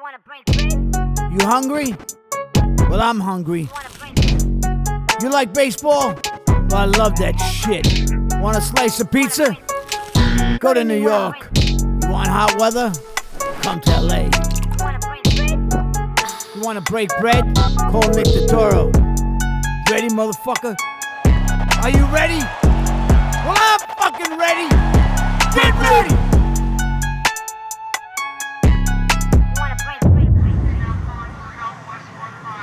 You hungry? Well, I'm hungry. You like baseball? Well, I love that shit. Want a slice of pizza? Go to New York. You want hot weather? Come to LA. You want to break bread? Call Nick the Toro. Ready, motherfucker? Are you ready? Well, I'm fucking ready. Get ready!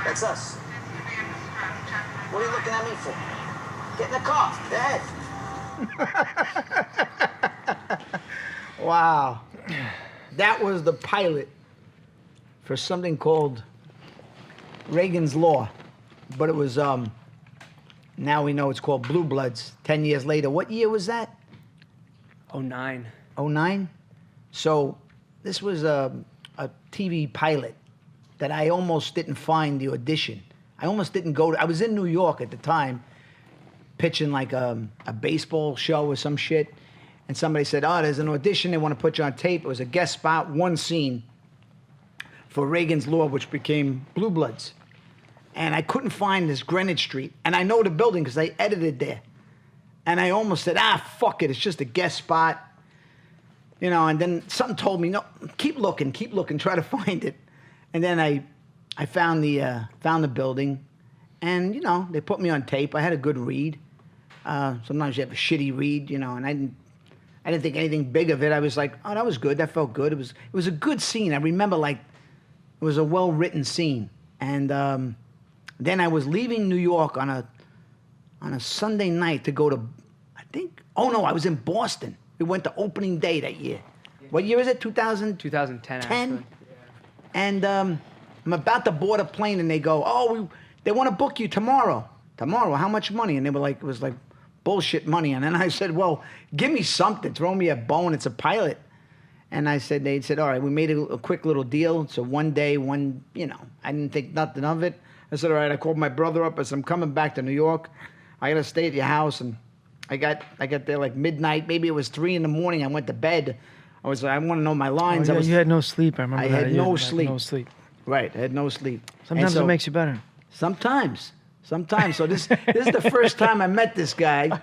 That's us. What are you looking at me for? Get in the car. Go ahead. Wow. That was the pilot for something called Reagan's Law. But it was, now we know it's called Blue Bloods, 10 years later. What year was that? 09. 09? So this was a TV pilot that I almost didn't find the audition. I almost didn't go to, I was in New York at the time, pitching like a baseball show or some shit. And somebody said, oh, there's an audition, they want to put you on tape. It was a guest spot, one scene for Reagan's Law, which became Blue Bloods. And I couldn't find this Greenwich Street. And I know the building because I edited there. And I almost said, fuck it, it's just a guest spot. You know, and then something told me, no, keep looking, try to find it. And then I found the building, and you know they put me on tape. I had a good read. Sometimes you have a shitty read, you know, and I didn't think anything big of it. I was like, oh, that was good. That felt good. It was a good scene. I remember like it was a well written scene. And then I was leaving New York on a Sunday night to go to, I was in Boston. We went to opening day that year. What year is it? 2010. Actually. And I'm about to board a plane, and they go, they want to book you tomorrow. Tomorrow, how much money? And they were like, it was like bullshit money. And then I said, well, give me something. Throw me a bone. It's a pilot. And they said, all right, we made a quick little deal. It's a one day, I didn't think nothing of it. I said, all right, I called my brother up. I said, I'm coming back to New York. I got to stay at your house. And I got there like midnight. Maybe it was 3 in the morning. I went to bed. I want to know my lines. Oh, yeah, you had no sleep, I remember I that. had You no had sleep. No sleep. Right, I had no sleep. Sometimes it makes you better. Sometimes. So this is the first time I met this guy.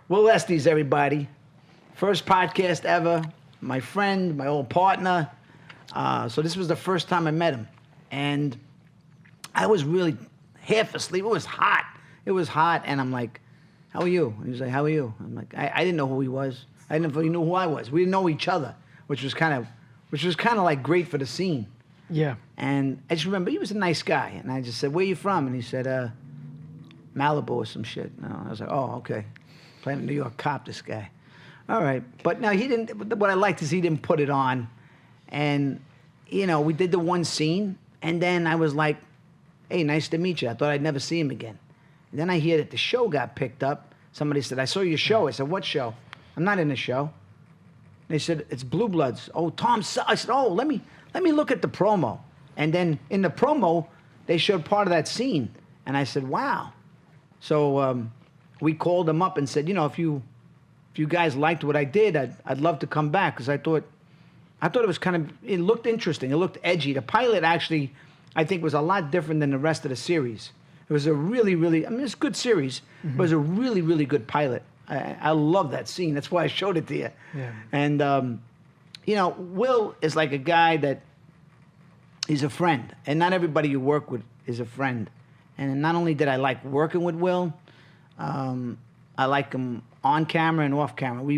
Will Estes, everybody. First podcast ever. My friend, my old partner. So this was the first time I met him. And I was really half asleep. It was hot. And I'm like, how are you? And he was like, how are you? I'm like, I didn't know who he was. I didn't know he knew who I was. We didn't know each other, which was kind of like great for the scene. Yeah. And I just remember he was a nice guy. And I just said, where you from? And he said, Malibu or some shit. And I was like, oh, okay. Playing a New York cop, this guy. All right. But no, he didn't. What I liked is he didn't put it on. And, you know, we did the one scene. And then I was like, hey, nice to meet you. I thought I'd never see him again. And then I hear that the show got picked up. Somebody said, I saw your show. I said, what show? I'm not in the show. They said, it's Blue Bloods. Oh, Tom, I said, oh, let me look at the promo. And then in the promo, they showed part of that scene. And I said, wow. So we called them up and said, you know, if you guys liked what I did, I'd love to come back. Because I thought it was it looked interesting. It looked edgy. The pilot actually, I think, was a lot different than the rest of the series. It was a really, really, it's a good series, but it was a really, really good pilot. I love that scene. That's why I showed it to you. Yeah. And, you know, Will is like a guy that he's a friend. And not everybody you work with is a friend. And not only did I like working with Will, I like him on camera and off camera. We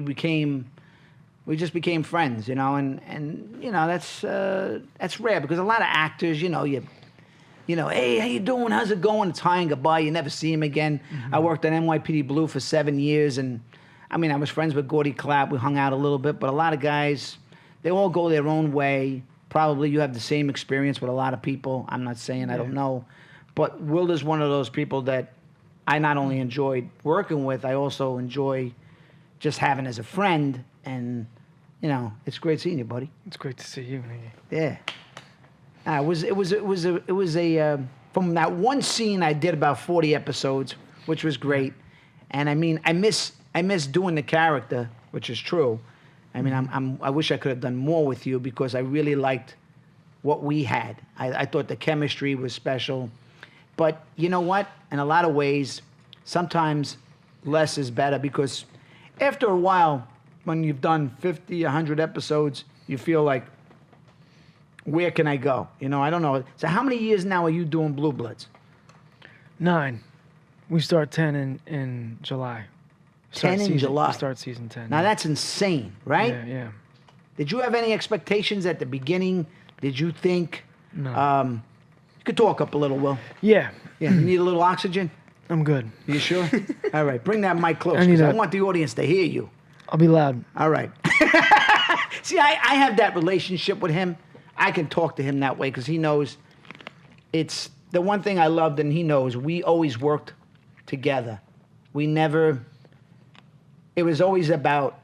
just became friends, you know, and you know, that's rare because a lot of actors, you know, hey, how you doing? How's it going? It's hi and goodbye. You never see him again. I worked on NYPD Blue for 7 years, and I mean, I was friends with Gordy Clapp. We hung out a little bit, but a lot of guys, they all go their own way. Probably you have the same experience with a lot of people. I'm not saying I don't know, but Will is one of those people that I not only enjoyed working with, I also enjoy just having as a friend, and you know, it's great seeing you, buddy. It's great to see you, Nicky. Yeah. It was from that one scene I did about 40 episodes, which was great. And I mean, I miss doing the character, which is true. I mean, I wish I could have done more with you because I really liked what we had. I thought the chemistry was special. But you know what? In a lot of ways, sometimes less is better because after a while, when you've done 50, 100 episodes, you feel like, where can I go? You know, I don't know. So how many years now are you doing Blue Bloods? 9. We start 10 in July. 10 in July. We start season 10. Now that's insane, right? Yeah. Did you have any expectations at the beginning? Did you think? No. You could talk up a little, Will. Yeah. Yeah, you need a little oxygen? I'm good. You sure? All right, bring that mic close I need because I that. want the audience to hear you. I'll be loud. All right. See, I have that relationship with him. I can talk to him that way because he knows it's the one thing I loved, and he knows we always worked together. We never, it was always about,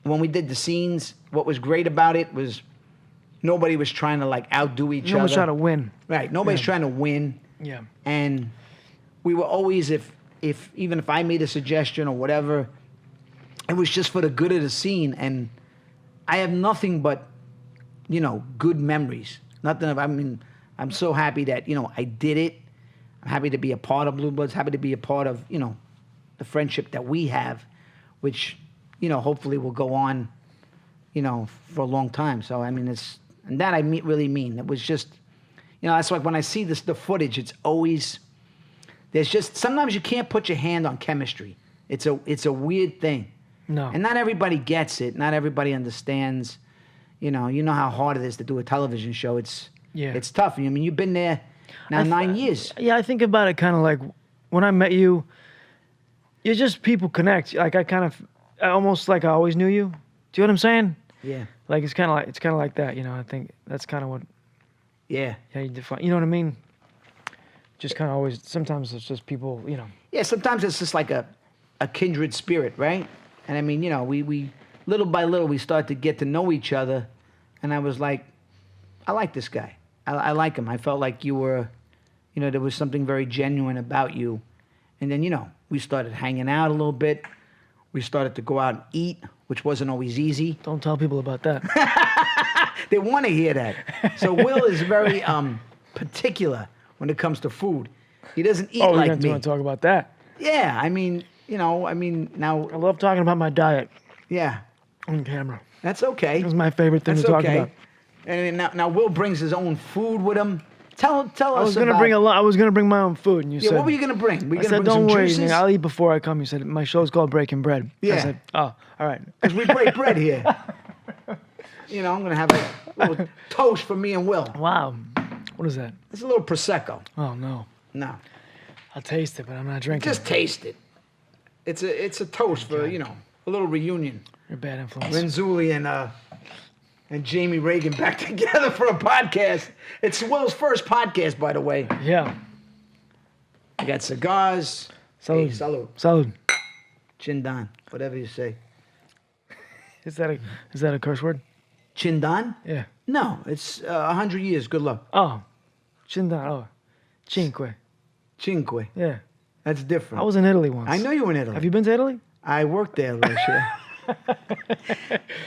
when we did the scenes, what was great about it was nobody was trying to like outdo each No one's other. trying to win. Right, nobody's Yeah. trying to win. Yeah. And we were always, if even if I made a suggestion or whatever, it was just for the good of the scene. And I have nothing but, you know, good memories. Nothing of, I mean, I'm so happy that, you know, I did it. I'm happy to be a part of Blue Bloods, happy to be a part of, you know, the friendship that we have, which, you know, hopefully will go on, you know, for a long time. So, I mean, it's, and that I really mean. It was just, you know, that's like when I see the footage, it's always, there's just, sometimes you can't put your hand on chemistry. It's a weird thing. No. And not everybody gets it. Not everybody understands. You know how hard it is to do a television show. It's tough. I mean, you've been there now 9 years. Yeah, I think about it kind of like when I met you, you're just people connect. Like I almost like I always knew you. Do you know what I'm saying? Yeah. Like it's kind of like that. You know, I think that's kind of what. Yeah. Yeah, you define. You know what I mean? Just kind of always. Sometimes it's just people. You know. Yeah, sometimes it's just like a kindred spirit, right? And I mean, you know, we little by little we start to get to know each other, and I was like, I like this guy. I like him. I felt like you were, you know, there was something very genuine about you. And then, you know, we started hanging out a little bit. We started to go out and eat, which wasn't always easy. Don't tell people about that. They want to hear that. So Will is very particular when it comes to food. He doesn't eat Oh, like you me. want to talk about that? Yeah, I mean, you know, now, I love talking about my diet yeah, on camera. that's okay. It's my favorite thing That's to talk okay. about. And now Will brings his own food with him. Tell us I was gonna about, bring I was gonna bring my own food, and you Yeah, said. what were you gonna bring? Were you I gonna said, bring "Don't some worry, juices? man, I'll eat before I come." You said, "My show's called Breaking Bread." Yeah. I said, "Oh, all right." Because we break bread here. You know, I'm gonna have a little toast for me and Will. Wow, what is that? It's a little prosecco. Oh no, No, I'll taste it, but I'm not drinking. just taste it. It's a toast for, you know, a little reunion. You're a bad influence. Renzulli and Jamie Reagan back together for a podcast. It's Will's first podcast, by the way. Yeah. I got cigars. Salud. Hey, salud. Salud. Chindan, whatever you say. Is that a curse word? Chindan? Yeah. No, it's 100 years. Good luck. Oh, chindan. Oh, cinque. Cinque. Yeah. That's different. I was in Italy once. I know you were in Italy. Have you been to Italy? I worked there last year.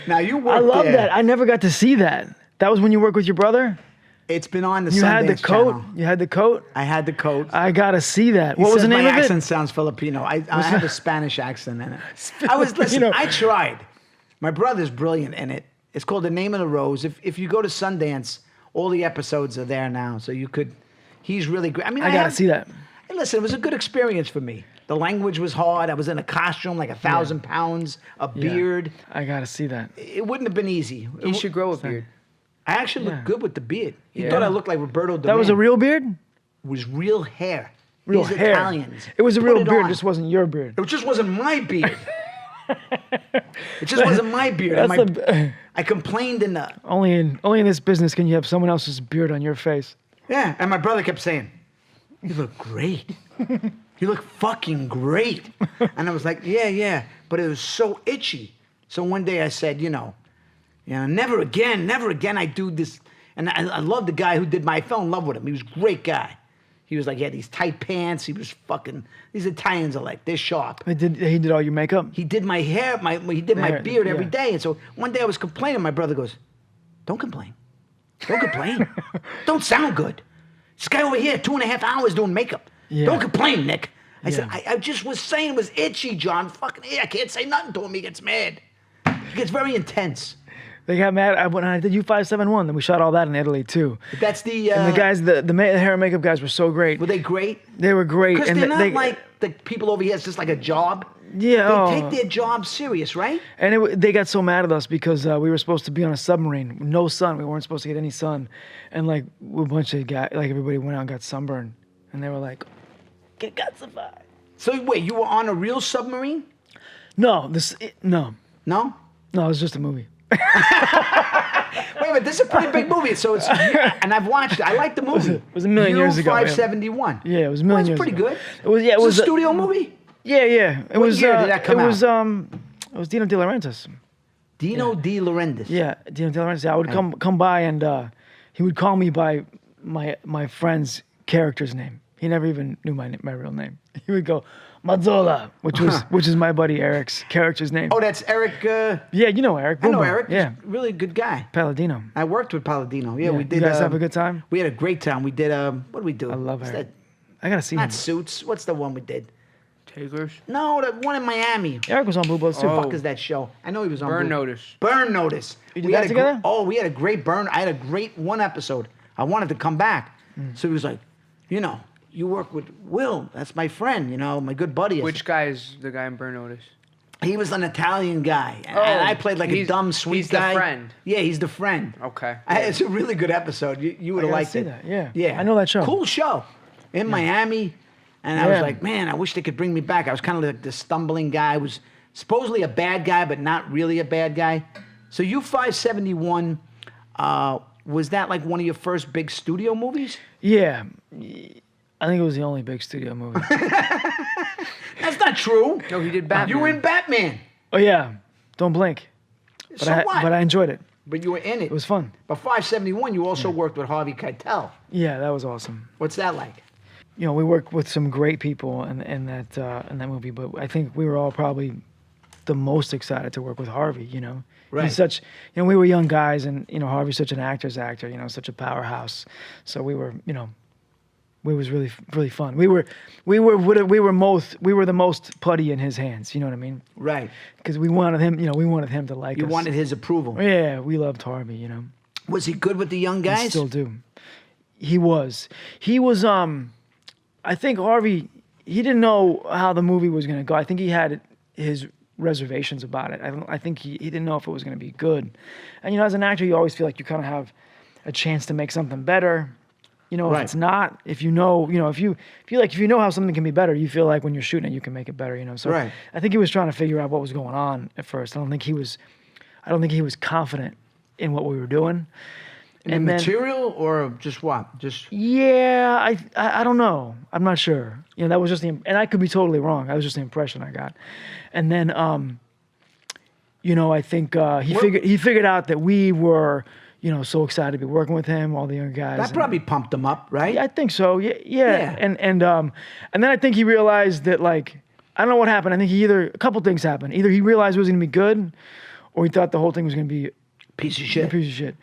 Now you worked I love there. that. I never got to see that. That was when you worked with your brother. It's been on the You had the Sundance coat. Channel. You had the coat. I had the coat. I gotta see that. He What was says the name my of accent it? sounds Filipino. I have a Spanish accent in it. I was listen. I tried. My brother's brilliant in it. It's called The Name of the Rose. If you go to Sundance, all the episodes are there now, so you could. He's really great. I mean, I gotta see that. Hey, listen, it was a good experience for me. The language was hard. I was in a costume, like 1,000 pounds, a Yeah. beard. I gotta see that. It wouldn't have been easy. You should grow a beard. I actually looked good with the beard. He Yeah. thought I looked like Roberto That was a real beard. It was real hair. Real These hair. Italians. It was a put real it beard. on. Just wasn't your beard. It just wasn't my beard. It just wasn't my beard. And That's I complained in the only in this business can you have someone else's beard on your face. yeah, and my brother kept saying, "You look great. You look fucking great." And I was like, "Yeah," but it was so itchy. So one day I said, never again. I do this. And I love the guy who did I fell in love with him. He was a great guy. He was like, he had these tight pants. He was fucking. These Italians are like, they're sharp. He did all your makeup. He did my hair, he did my hair, beard every yeah. day. And so one day I was complaining. My brother goes, "Don't complain. Don't complain. Don't sound good. This guy over here, 2.5 hours doing makeup. Yeah. Don't complain, Nick. I said, Yeah. I just was saying it was itchy, John. Fucking, I can't say nothing to him. He gets mad. He gets very intense. They got mad when I did U571. Then we shot all that in Italy too. But that's the. And the guys, the hair and makeup guys were so great. Were they great? They were great. Because and they're not they, like the people over here. It's just like a job. Yeah. They oh. take their job serious, right? And they got so mad at us because we were supposed to be on a submarine, no sun. We weren't supposed to get any sun, and like a bunch of guys, like everybody went out and got sunburned, and they were like, "Get gasified." So wait, you were on a real submarine? No, no, No. it was just a movie. Wait a minute, this is a pretty big movie. So it's and I've watched it. I like the movie. It was a million years ago, yeah. 571. Yeah, it was a million Well, years it's pretty ago. good. It was yeah, it It's was a studio movie. Yeah, yeah. It What was. year did that come it out? was it was Dino De Laurentiis. Dino De Laurentiis. Yeah, Dino De Laurentiis. I would come by and he would call me by my friend's character's name. He never even knew my real name. He would go Mazzola, which is my buddy Eric's character's name. Oh, that's Eric. Yeah, you know Eric. I know Boom Boom. Eric. He's Yeah, a really good guy. Palladino. I worked with Palladino. Yeah, Yeah. we did. You guys have a good time? We had a great time. We did. What did we do? I love What's Eric. that? I gotta see him. Not Suits. What's the one we did? Taglers. No, the one in Miami. Eric was on Blue Bloods too. Oh. Fuck is that show? I know he was on Burn Blue- Notice. Burn Notice. You did We that had a together? we had a great burn. I had a great one episode. I wanted to come back, so he was like, you work with Will. That's my friend. My good buddy. I Which guy is the guy in Burn Notice? said, he was an Italian guy, and Oh, I played like a he's- dumb, sweet he's the guy. friend. Yeah, he's the friend. Okay. It's a really good episode. You would have gotta liked see it. that, yeah. Yeah. I know that show. Cool show. In Miami. And I was Yeah. like, man, I wish they could bring me back. I was kind of like this stumbling guy. I was supposedly a bad guy, but not really a bad guy. So U571, was that like one of your first big studio movies? Yeah, I think it was the only big studio movie. That's not true. No, he did Batman. You were in Batman. Oh yeah, Don't Blink. But So what? But I enjoyed it. But you were in it. It was fun. But 571, you also worked with Harvey Keitel. Yeah, that was awesome. What's that like? We worked with some great people in that movie, but I think we were all probably the most excited to work with Harvey. Right. He's such. We were young guys, and Harvey's such an actor's actor. Such a powerhouse. So we were. It was really really fun. We were the most putty in his hands. You know what I mean? Right. Because we wanted him. We wanted him to like You us. wanted his approval. Yeah, we loved Harvey. Was he good with the young I guys? still do. He was. I think Harvey, he didn't know how the movie was going to go. I think he had his reservations about it. I think he didn't know if it was going to be good. And, as an actor, you always feel like you kind of have a chance to make something better. If Right. it's not, if you know how something can be better, you feel like when you're shooting it, you can make it better, So Right. I think he was trying to figure out what was going on at first. I don't think he was confident in what we were doing. In then- material or just what? Just Yeah, I don't know. I'm not sure. That was just and I could be totally wrong. That was just the impression I got. And then, I think he figured out that we were, so excited to be working with him, all the young guys. that and- probably pumped him up, right? Yeah, I think so. Yeah. Yeah. And then I think he realized that I don't know what happened. I think a couple things happened. Either he realized it was going to be good, or he thought the whole thing was going to be Piece of a shit. piece of shit.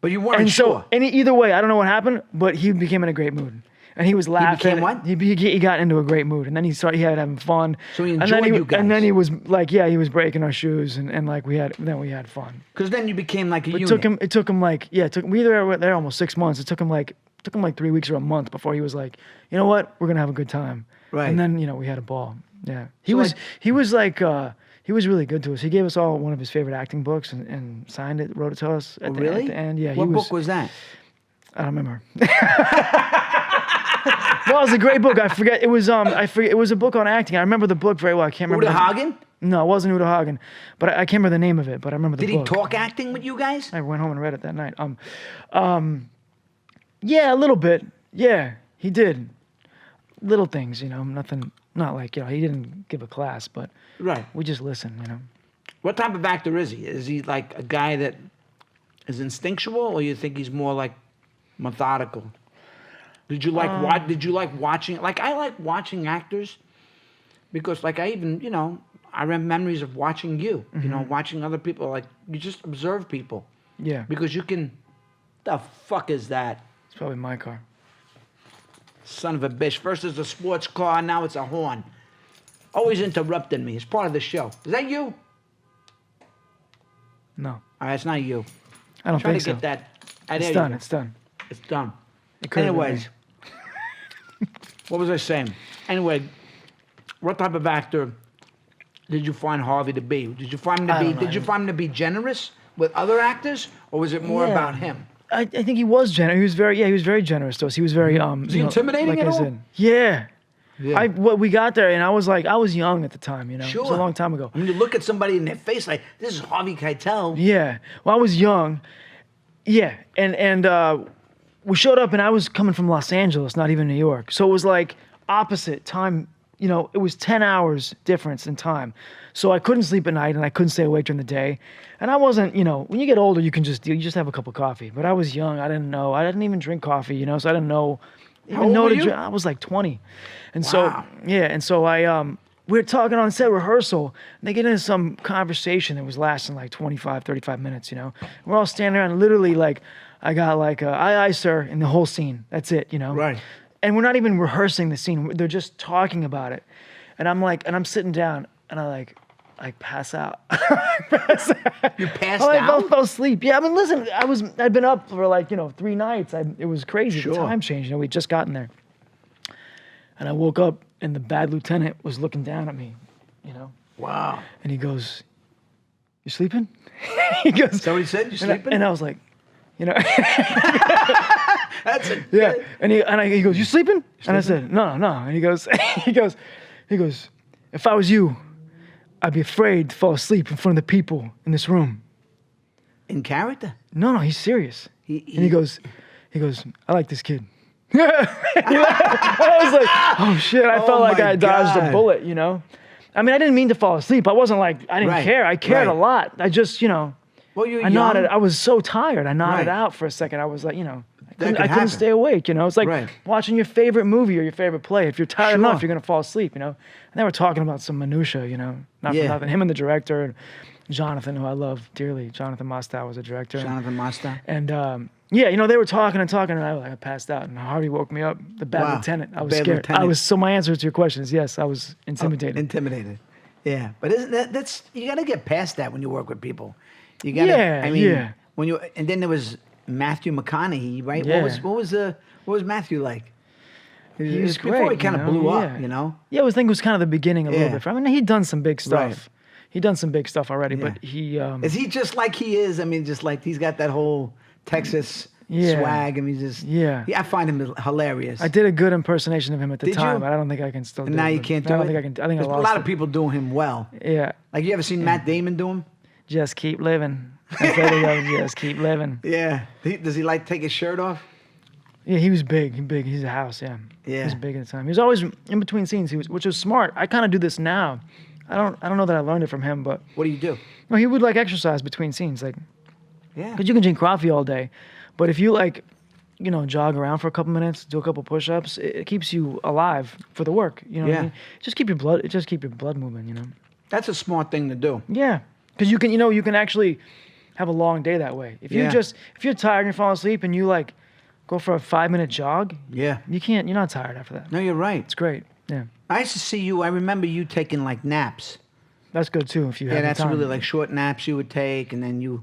But you weren't And sure. so, either way, I don't know what happened, but he became in a great mood, and he was laughing. became what? He got into a great mood, and then he had having fun. So he and enjoyed then you guys. And then he was he was breaking our shoes, and we had fun. Because then you became like a It unit. took him we were there almost 6 months. It took him like 3 weeks or a month before he was like, you know what, we're gonna have a good time. Right. And then we had a ball. Yeah. He So, was like- he was really good to us. He gave us all one of his favorite acting books and signed it, wrote it to us at, Oh, the, really? at the end. Yeah. What he book was that? I don't remember. Well, it was a great book. I forget. It was it was a book on acting. I remember the book very well. I can't remember. Uda Hagen? No, it wasn't Uda Hagen, but I can't remember the name of it. But I remember the Did he book. talk acting with you guys? I went home and read it that night. Yeah, a little bit. Yeah, he did. Little things, nothing. Not like he didn't give a class, but Right. we just listened. What type of actor is he? Is he like a guy that is instinctual, or you think he's more like methodical? Did you like Did you like watching? Like I like watching actors because, like, I even I have memories of watching you. Mm-hmm. Watching other people. Like you just observe people Yeah. because you can The fuck is that? It's probably my car. Son of a bitch. First it's a sports car, now it's a horn. Always interrupting me. It's part of the show. Is that you? No, All right, it's not you. I don't Trying think to so. get that. It's there you done. go. It's done. It's done. It could've been Anyways, what was I saying? Anyway, what type of actor did you find Harvey to be? Did you find him to I be? don't know. Did you find him to be generous with other actors, or was it more Yeah. about him? I think he was generous. He was very generous to us. He was very Was he intimidating like at I all? said. Yeah. Yeah. We got there and I was young at the time, you know. It was Sure. a long time ago. I mean, you look at somebody in their face like, this is Harvey Keitel. Yeah. Well, I was young. Yeah. And we showed up and I was coming from Los Angeles, not even New York. So it was like opposite time, you know, it was 10 hours difference in time. So I couldn't sleep at night and I couldn't stay awake during the day. And I wasn't, you know, when you get older, you just have a cup of coffee. But I was young. I didn't know. I didn't even drink coffee, you know, so I didn't know. How old were you? I was like 20. And Wow. so, yeah. And so we were talking on set rehearsal and they get into some conversation that was lasting like 25, 35 minutes, you know. We're all standing around and literally like, I got like, aye, aye, sir, in the whole scene. That's it, you know. Right. And we're not even rehearsing the scene. They're just talking about it. And I'm like, and I'm sitting down and I pass out. You passed I out? fell asleep. Yeah, I mean, listen, I'd been up for like, 3 nights. It was crazy. Sure. The time change. You know, we'd just gotten there. And I woke up and the bad lieutenant was looking down at me, you know. Wow. And he goes, "You sleeping?" He goes, Is that what he said? You and I- sleeping? and I was like, you know, That's a yeah. And he goes, "You sleeping?" And I said, "No, no." And he goes, he goes, "If I was you, I'd be afraid to fall asleep in front of the people in this room." in character. No, he's serious. He- And he goes, "I like this kid." I was like, "Oh shit!" I Oh felt like my I dodged God. a bullet, you know. I mean, I didn't mean to fall asleep. I wasn't like I didn't Right, care. I cared a right. lot. I just, you know, Well, you're I young. nodded. I was so tired. I nodded Right. out for a second. I was like, you know, I could couldn't happen. stay awake. You know, it's like Right. watching your favorite movie or your favorite play. If you're tired Sure. enough, you're gonna fall asleep. You know. And they were talking about some minutia. You know, not Yeah. for nothing. Him and the director, and Jonathan, who I love dearly. Jonathan Mostow was a director. Jonathan Mostow. And yeah, you know, they were talking, and I passed out, and Harvey woke me up. The bad Wow. lieutenant. I was Bad scared. lieutenant. So my answer to your question is yes, I was intimidated. Intimidated. Yeah, but isn't that's you got to get past that when you work with people. You got to. Yeah, I mean, yeah. when you and then there was Matthew McConaughey, right? Yeah. What was Matthew like? He was before great, he kind of you know? blew up, Yeah. you know. Yeah, I think it was kind of the beginning a little Yeah. bit. I mean, he'd done some big stuff. Right. He'd done some big stuff already, Yeah. but he. Is he just like he is? I mean, just like he's got that whole Texas Yeah. swag. I mean, just Yeah. I find him hilarious. I did a good impersonation of him at the Did time, you? but I don't think I can still do and now it. you but can't do I don't it. think I can. I think I There's lost a lot it. of people doing him well. Yeah. Like you ever seen Matt Damon do him? Just keep living. That's all they go, just keep living. Yeah. Does he like take his shirt off? Yeah, he was big. Big. He's a house. Yeah. He Yeah. was big at the time. He was always in between scenes. Which was smart. I kind of do this now. I don't know that I learned it from him, but What do you do? no, he would like exercise between scenes, like Yeah. because you can drink coffee all day, but if you like, you know, jog around for a couple minutes, do a couple push-ups, it keeps you alive for the work. You know what Yeah. I mean? Just keep your blood moving. You know. That's a smart thing to do. Yeah, because you can actually have a long day that way. If Yeah. if you're tired and you're falling asleep and you like go for a 5-minute jog, Yeah. you're not tired after that. No, you're right. It's great. Yeah, I used to see you. I remember you taking like naps. that's good too if you Yeah, have the that's time. really like short naps you would take, and then you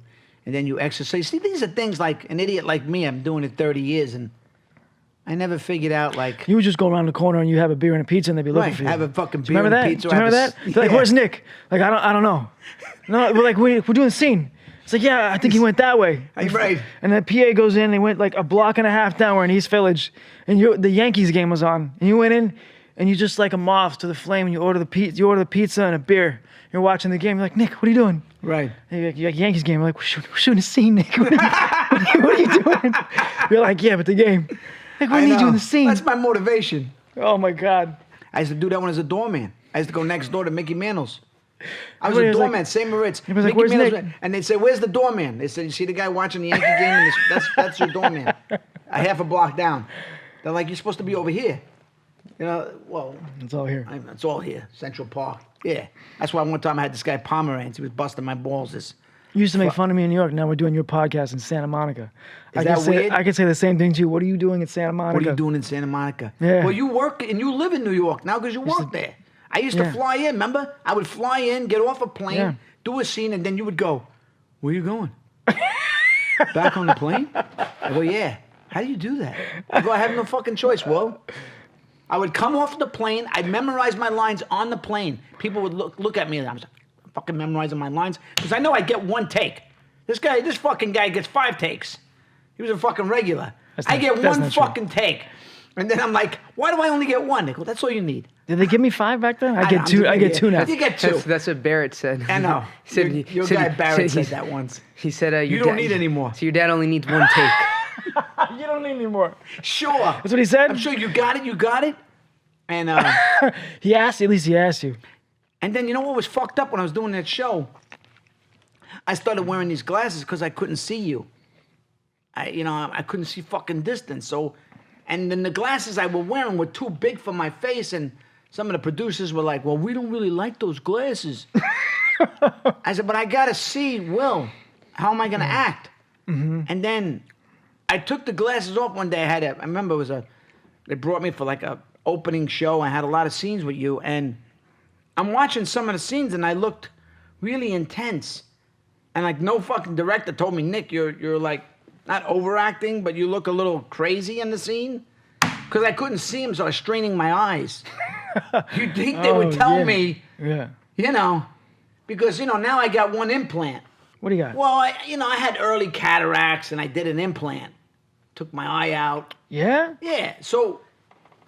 exercise. See, these are things like an idiot like me. I'm doing it 30 years, and I never figured out like. You would just go around the corner and you have a beer and a pizza and they'd be looking Right, for you. have a fucking Do you remember beer and that? pizza, Do you remember have that? a They're like, yeah. where's Nick? Like, I don't know. No, we're like, we're doing a scene. It's like, yeah, I think he went that way. Right. And the PA goes in, they went like a block and a half down, we're in East Village, and the Yankees game was on. And you went in and you just like a moth to the flame and you order the pizza and a beer. You're watching the game, you're like, Nick, what are you doing? Right. And you're like, Yankees game. We're like, we're shooting a scene, Nick. What are you doing? You're like, yeah, but the game. Like, what I are you know. doing the scene? That's my motivation. Oh my God. I used to do that when I was a doorman. I used to go next door to Mickey Mantle's. I was Everybody a was doorman, like- St. Moritz. everybody's like, Mickey "Where's Mantle's Nick?" went- And they'd say, "Where's the doorman?" They said, "You see the guy watching the Yankee game? And that's your doorman, a half a block down." They're like, "You're supposed to be over here." You know, well, It's all here. it's all here, Central Park. Yeah, that's why one time I had this guy Pomerantz. He was busting my balls. This You used to make fun of me in New York. Now we're doing your podcast in Santa Monica. Is that weird? I could say the same thing to you. What are you doing in Santa Monica? What are you doing in Santa Monica? Yeah. Well, you work and you live in New York now because you work there. I used to Yeah. fly in, remember? I would fly in, get off a plane, Yeah. do a scene, and then you would go, where you going? Back on the plane? I go, yeah. How do you do that? I go, I have no fucking choice, Will. I would come off the plane. I'd memorize my lines on the plane. People would look at me and I was fucking memorizing my lines because I know I get one take. This fucking guy gets 5 takes. He was a fucking regular. I get that's one not true. fucking take. And then I'm like, why do I only get 1? They go, that's all you need. Did they give me 5 back then? I get I'm 2. just I get 2 now. You get 2. That's what Barrett said. I know. He said, Your guy Barrett said that once. He said, You don't need any more. So your dad only needs 1 take. You don't need any more. Sure. That's what he said? I'm sure you got it. And He asked you. At least he asked you. and then you know what was fucked up when I was doing that show? I started wearing these glasses because I couldn't see you. I couldn't see fucking distance. So, and then the glasses I were wearing were too big for my face, and some of the producers were like, "Well, we don't really like those glasses." I said, "But I gotta see Will. How am I gonna act?" And then I took the glasses off one day. I remember they brought me for like a opening show. I had a lot of scenes with you, and I'm watching some of the scenes, and I looked really intense. And like no fucking director told me, Nick, you're like not overacting, but you look a little crazy in the scene. Because I couldn't see him, so I was straining my eyes. You'd think they would tell me, Yeah. because now I got 1 implant. What do you got? Well, I had early cataracts, and I did an implant. Took my eye out. Yeah? Yeah, so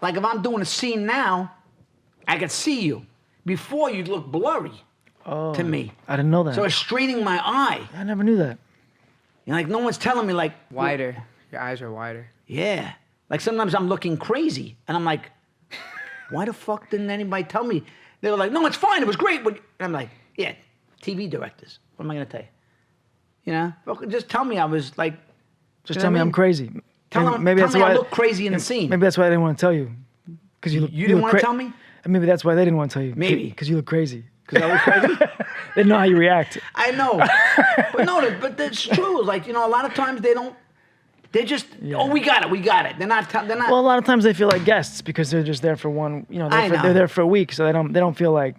like if I'm doing a scene now, I could see you. Before you'd look blurry to me. I didn't know that. So I was straining my eye. I never knew that. Like no one's telling me like Wider. Your eyes are wider. Yeah. Like sometimes I'm looking crazy and I'm like, why the fuck didn't anybody tell me? They were like, no, it's fine. It was great. And I'm like, yeah, TV directors. What am I going to tell you? Fucking just tell me I was like. Just You know tell what me I I'm mean? crazy. Tell And them, tell me I look crazy in the scene. Maybe that's why I didn't want to tell you. Because you look. You didn't look want to tell me? And maybe that's why they didn't want to tell you. Maybe. Because you look crazy. Because I look crazy? They didn't know how you react. I know. But that's true. Like, a lot of times they just, oh, we got it. They're not. Well, a lot of times they feel like guests because they're just there for one. I know. They're there for a week, so they don't feel like.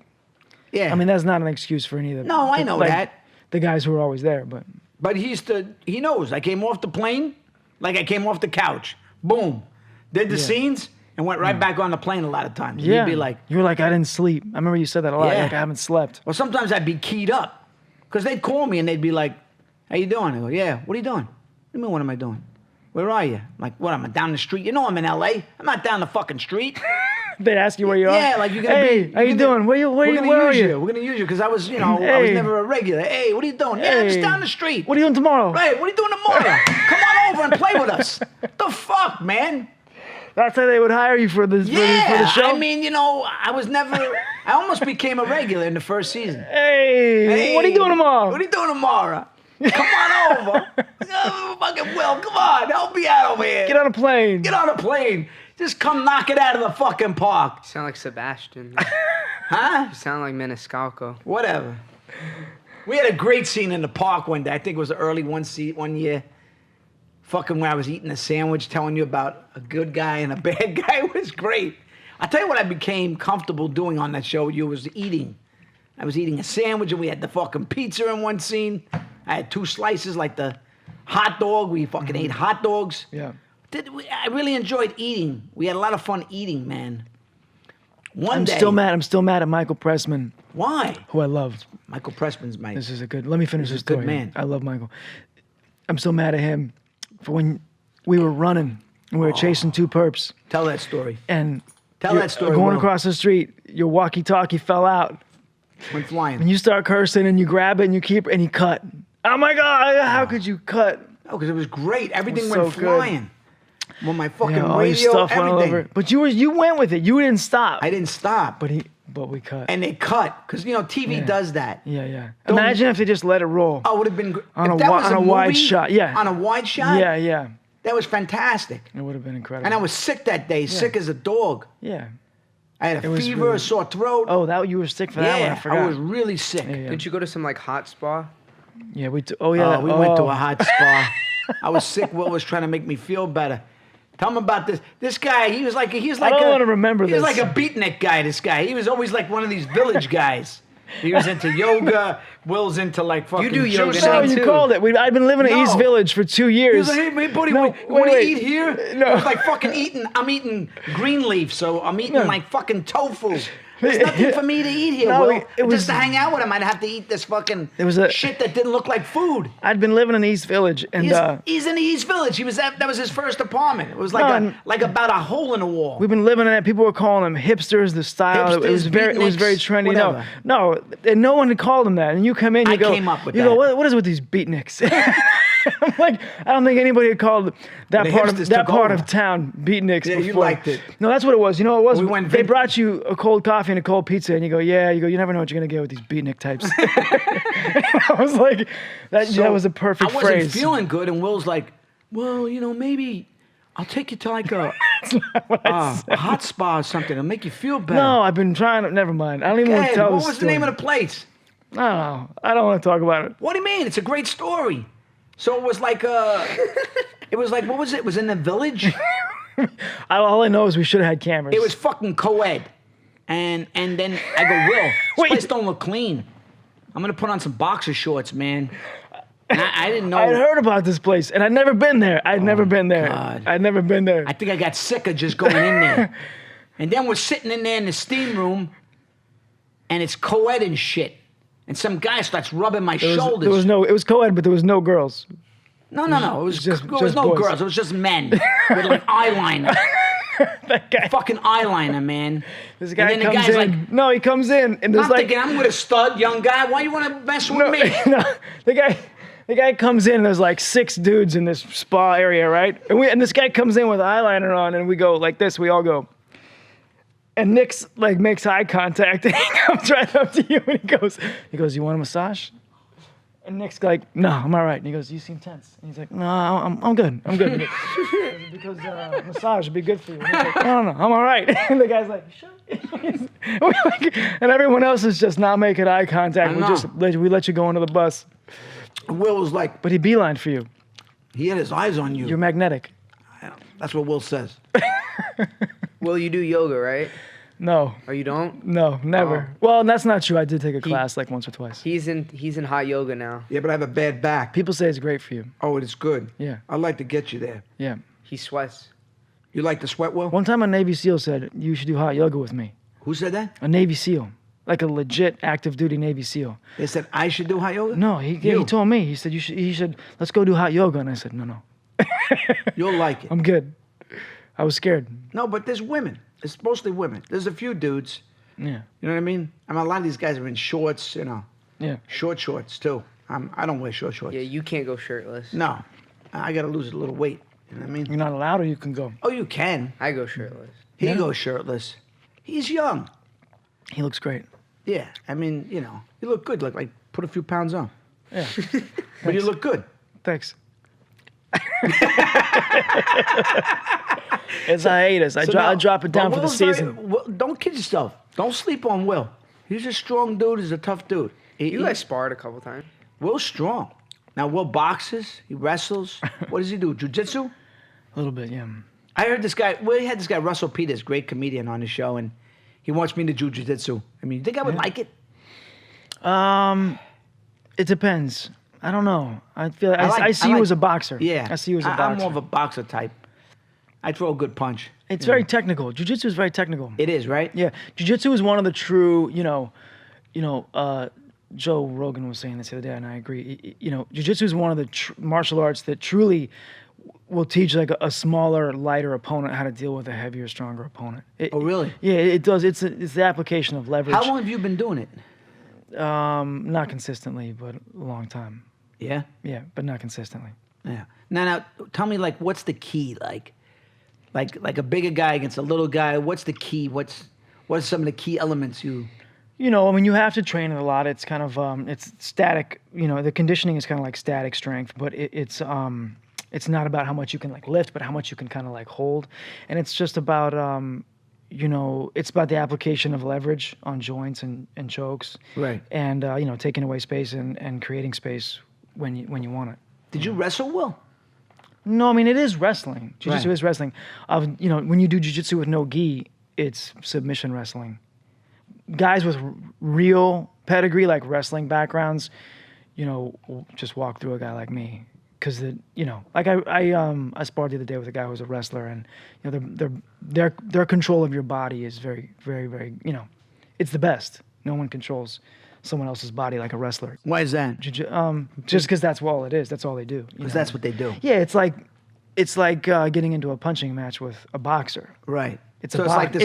Yeah. I mean, that's not an excuse for any of them. No, I know that. The guys who are always there, but. But he knows. I came off the plane like I came off the couch. Boom. Did the scenes and went right back on the plane a lot of times. And Yeah. He'd be like, You were like, I didn't sleep. I remember you said that a lot. Yeah. Like, I haven't slept. well, sometimes I'd be keyed up. Because they'd call me and they'd be like, how you doing? I go, yeah, what are you doing? What do you mean, what am I doing? Where are you? I'm like, what, am I down the street? You know I'm in L.A. I'm not down the fucking street. They'd ask you where you are. Yeah, like you're gonna hey, be. how you doing? Where We're are you? We're gonna use you because I was, I was Hey. never a regular. Hey, what are you doing? Yeah, I'm just Hey. down the street. What are you doing tomorrow? Right, what are you doing tomorrow? Come on over and play with us. What the fuck, man? That's how they would hire you for the show. I mean, I almost became a regular in the first season. Hey, what are you doing tomorrow? What are you doing tomorrow? Come on over. Oh, fucking Will, come on, help me out over here. Get on a plane. Get on a plane. Just come knock it out of the fucking park. You sound like Sebastian. Huh? You sound like Maniscalco. Whatever. We had a great scene in the park one day. I think it was the early one year. Fucking where I was eating a sandwich, telling you about a good guy and a bad guy. It was great. I'll tell you what I became comfortable doing on that show with you was eating. I was eating a sandwich and we had the fucking pizza in one scene. I had 2 slices like the hot dog. We fucking ate hot dogs. Yeah. I really enjoyed eating. We had a lot of fun eating, man. I'm still mad at Michael Pressman, Why? who I love. Michael Pressman's my. This is a good. Let me finish He's this a good story. man. I love Michael. I'm still mad at him for when we were running and we were chasing 2 perps Tell that story. and Tell that story, going Will. across the street. Your walkie-talkie fell out Went flying. and you start cursing and you grab it and you keep and he cut. Oh my God! How could you cut? No, because it was great. Everything was went so good. flying. When my fucking Yeah, all your radio, stuff went all everything. over. But you went with it. You didn't stop. I didn't stop. But we cut. And they cut. Because, TV Yeah. does that. Yeah. Don't- Imagine if they just let it roll. Oh, it would have been great. On If a that wi- was on a wide movie, shot, yeah. On a wide shot? Yeah. That was fantastic. It would have been incredible. And I was sick that day, sick as a dog. Yeah. I had a was fever, really- a sore throat. Oh, you were sick for that one. I yeah, forgot. I was really sick. Yeah. Didn't you go to some like hot spa? Yeah, oh yeah. We went to a hot spa. I was sick. Will was trying to make me feel better. Tell him about this. This guy, he was like don't wanna remember He was this. like a beatnik guy. This guy, he was always like one of these village guys. He was into yoga. Will's into like fucking. do yoga juicing. now, No, you too. called it. I'd been living in No. East Village for 2 He years. was like, hey, man, buddy, No, want to wait. eat here? No. I was like fucking eating. I'm eating green leaf, so I'm eating No. like fucking tofu. There's nothing for me to eat here, No, Will. it was- Just to hang out with him, I'd have to eat this fucking It was a- shit that didn't look like food. I'd been living in East Village, and He's in the East Village. That was his first apartment. It was like No, and- like about a hole in a wall. we've been living in it. People were calling them hipsters. The style, it was Hipsters, very beatniks, trendy. whatever. No, and no one had called them that. And you come in, you I go, came up with you that. go, what is with these beatniks? I'm like, I don't think anybody had called that The part hipsters of took over. town beatniks Yeah, before. you liked it. No, that's what it was. You know what it was? We went They vin- brought you a cold coffee and a cold pizza, and you go, yeah. You go, you never know what you're gonna get with these beatnik types. I was like, that was a perfect I wasn't phrase. feeling good, and Will's like, well, maybe I'll take you to like a hot spa or something. It'll make you feel better. No, I've been trying to. Never mind. I don't even want to Ed, tell what this was the story. name of the place? I don't know. I don't want to talk about it. What do you mean? It's a great story. So it was like what was it? It was in the village. All I know is we should have had cameras. It was fucking co-ed. And then I go, Will, this Wait. place don't look clean. I'm gonna put on some boxer shorts, man. And I didn't know. I had heard about this place, and I'd never been there. I'd never been there. God. I'd never been there. I think I got sick of just going in there. And then we're sitting in there in the steam room, and it's co-ed and shit. And some guy starts rubbing my shoulders. It was co-ed, but there was no girls. No. It was just there was no boys. girls. It was just men with like eyeliner. That guy. Fucking eyeliner, man. This guy and then the comes guy's in. like, No, he comes in, and there's I'm like thinking, I'm with a stud, young guy. Why you want to mess with me? no, the guy comes in. And there's like 6 dudes in this spa area, right? And this guy comes in with eyeliner on, and we go like this. We all go. And Nick's like makes eye contact, and he comes right up to you, and he goes, "You want a massage?" And Nick's like, "No, I'm all right." And he goes, "You seem tense." And he's like, "No, I'm good. I'm good." Because massage would be good for you. And he's like, "No, I'm all right." And the guy's like, "Sure." And everyone else is just not making eye contact. I We know. just let you go into the bus. Will was like, But he beelined for you. he had his eyes on you. You're magnetic. That's what Will says. Will, you do yoga, right? No, Or you don't? no, never. Well, that's not true. I did take a class like once or twice. He's in hot yoga now. Yeah, but I have a bad back. People say it's great for you. Oh, it is good. Yeah. I'd like to get you there. Yeah. He sweats. You like to sweat, Will? One time a Navy SEAL said, you should do hot yoga with me. Who said that? A Navy SEAL. Like a legit active duty Navy SEAL. They said I should do hot yoga? No, he You. told me. He said, you should, let's go do hot yoga. And I said, no. You'll like it. I'm good. I was scared. No, but there's women. It's mostly women. There's a few dudes. Yeah. You know what I mean? I mean, a lot of these guys are in shorts, Yeah. short shorts too. I don't wear short shorts. Yeah, you can't go shirtless. No, I got to lose a little weight. You know what I mean? You're not allowed or you can go. Oh, you can. I go shirtless. He Yeah. goes shirtless. He's young. He looks great. Yeah, I mean, you look good. Like put a few pounds on. Yeah. But you look good. Thanks. It's hiatus. I drop it down But for the Will's very- season. don't kid yourself. Don't sleep on Will. He's a strong dude. He's a tough dude. You guys sparred a couple times. Will's strong. Now, Will boxes. He wrestles. What does he do? Jiu-jitsu? A little bit, yeah. I heard this guy. We had this guy, Russell Peters, great comedian on the show, and he wants me to do jiu-jitsu. I mean, you think I would like it? It depends. I don't know. I feel I like- see I you like- as a boxer. Yeah. I see you as a boxer. I'm more of a boxer type. I throw a good punch. It's very technical. Jiu-jitsu is very technical. It is, right? Yeah, jiu-jitsu is one of the true, Joe Rogan was saying this the other day, and I agree. Jiu-jitsu is one of the martial arts that truly will teach like a smaller, lighter opponent how to deal with a heavier, stronger opponent. Oh, really? Yeah, it does. It's the application of leverage. How long have you been doing it? Not consistently, but a long time. Yeah? Yeah, but not consistently. Yeah. Now, tell me, like, what's the key? Like a bigger guy against a little guy. What's the key? What are some of the key elements you... You have to train it a lot. It's kind of it's static. The conditioning is kind of like static strength, but it's not about how much you can like lift, but how much you can kind of like hold, and it's just about you know, it's about the application of leverage on joints and chokes. Right. And, you know, taking away space and creating space when you want it. Did you wrestle, Will? No, I mean, it is wrestling. Jiu-jitsu Right. is wrestling. You know, when you do jiu-jitsu with no gi, it's submission wrestling. Guys with real pedigree, like wrestling backgrounds, you know, will just walk through a guy like me. Because, you know, like I sparred the other day with a guy who was a wrestler, and, you know, their control of your body is very, very, very, you know, it's the best. No one controls someone else's body like a wrestler. Why is that? Just because that's all it is. That's all they do. Because that's what they do. Yeah, it's like getting into a punching match with a boxer. Right. It's So a boxer. this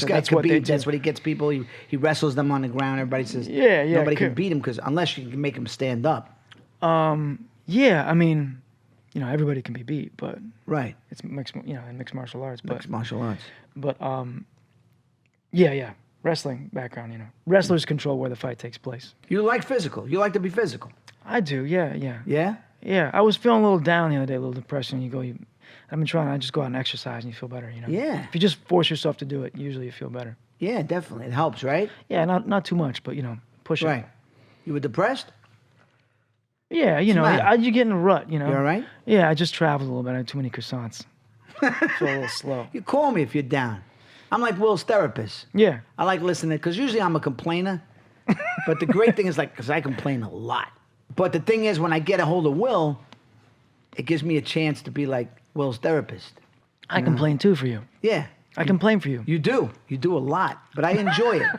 That's guy what they Khabib, do. That's what he gets people. He wrestles them on the ground. Everybody says, Yeah, yeah, nobody can cool. beat him because unless you can make him stand up. Yeah, I mean, you know, everybody can be beat, but Right. it's mixed, you know, in mixed martial arts. But Mixed martial arts. but yeah, wrestling background. You know, wrestlers control where the fight takes place. You like physical. You like to be physical. I do. Yeah. Yeah? I was feeling a little down the other day, a little depression. I've been trying. I just go out and exercise, and you feel better. You know. Yeah. If you just force yourself to do it, usually you feel better. Yeah, definitely. It helps, right? Yeah, not too much, but you know, push it. Right. You were depressed? Yeah, you know, matter? you get in a rut, you know. You all right? Yeah, I just traveled a little bit. I had too many croissants. Feel a little slow. You call me if you're down. I'm like Will's therapist. Yeah. I like listening because usually I'm a complainer. But the great thing is because I complain a lot. But the thing is, when I get a hold of Will, it gives me a chance to be like Will's therapist. I complain too for you. Yeah. I complain for you. You do. You do a lot. But I enjoy it.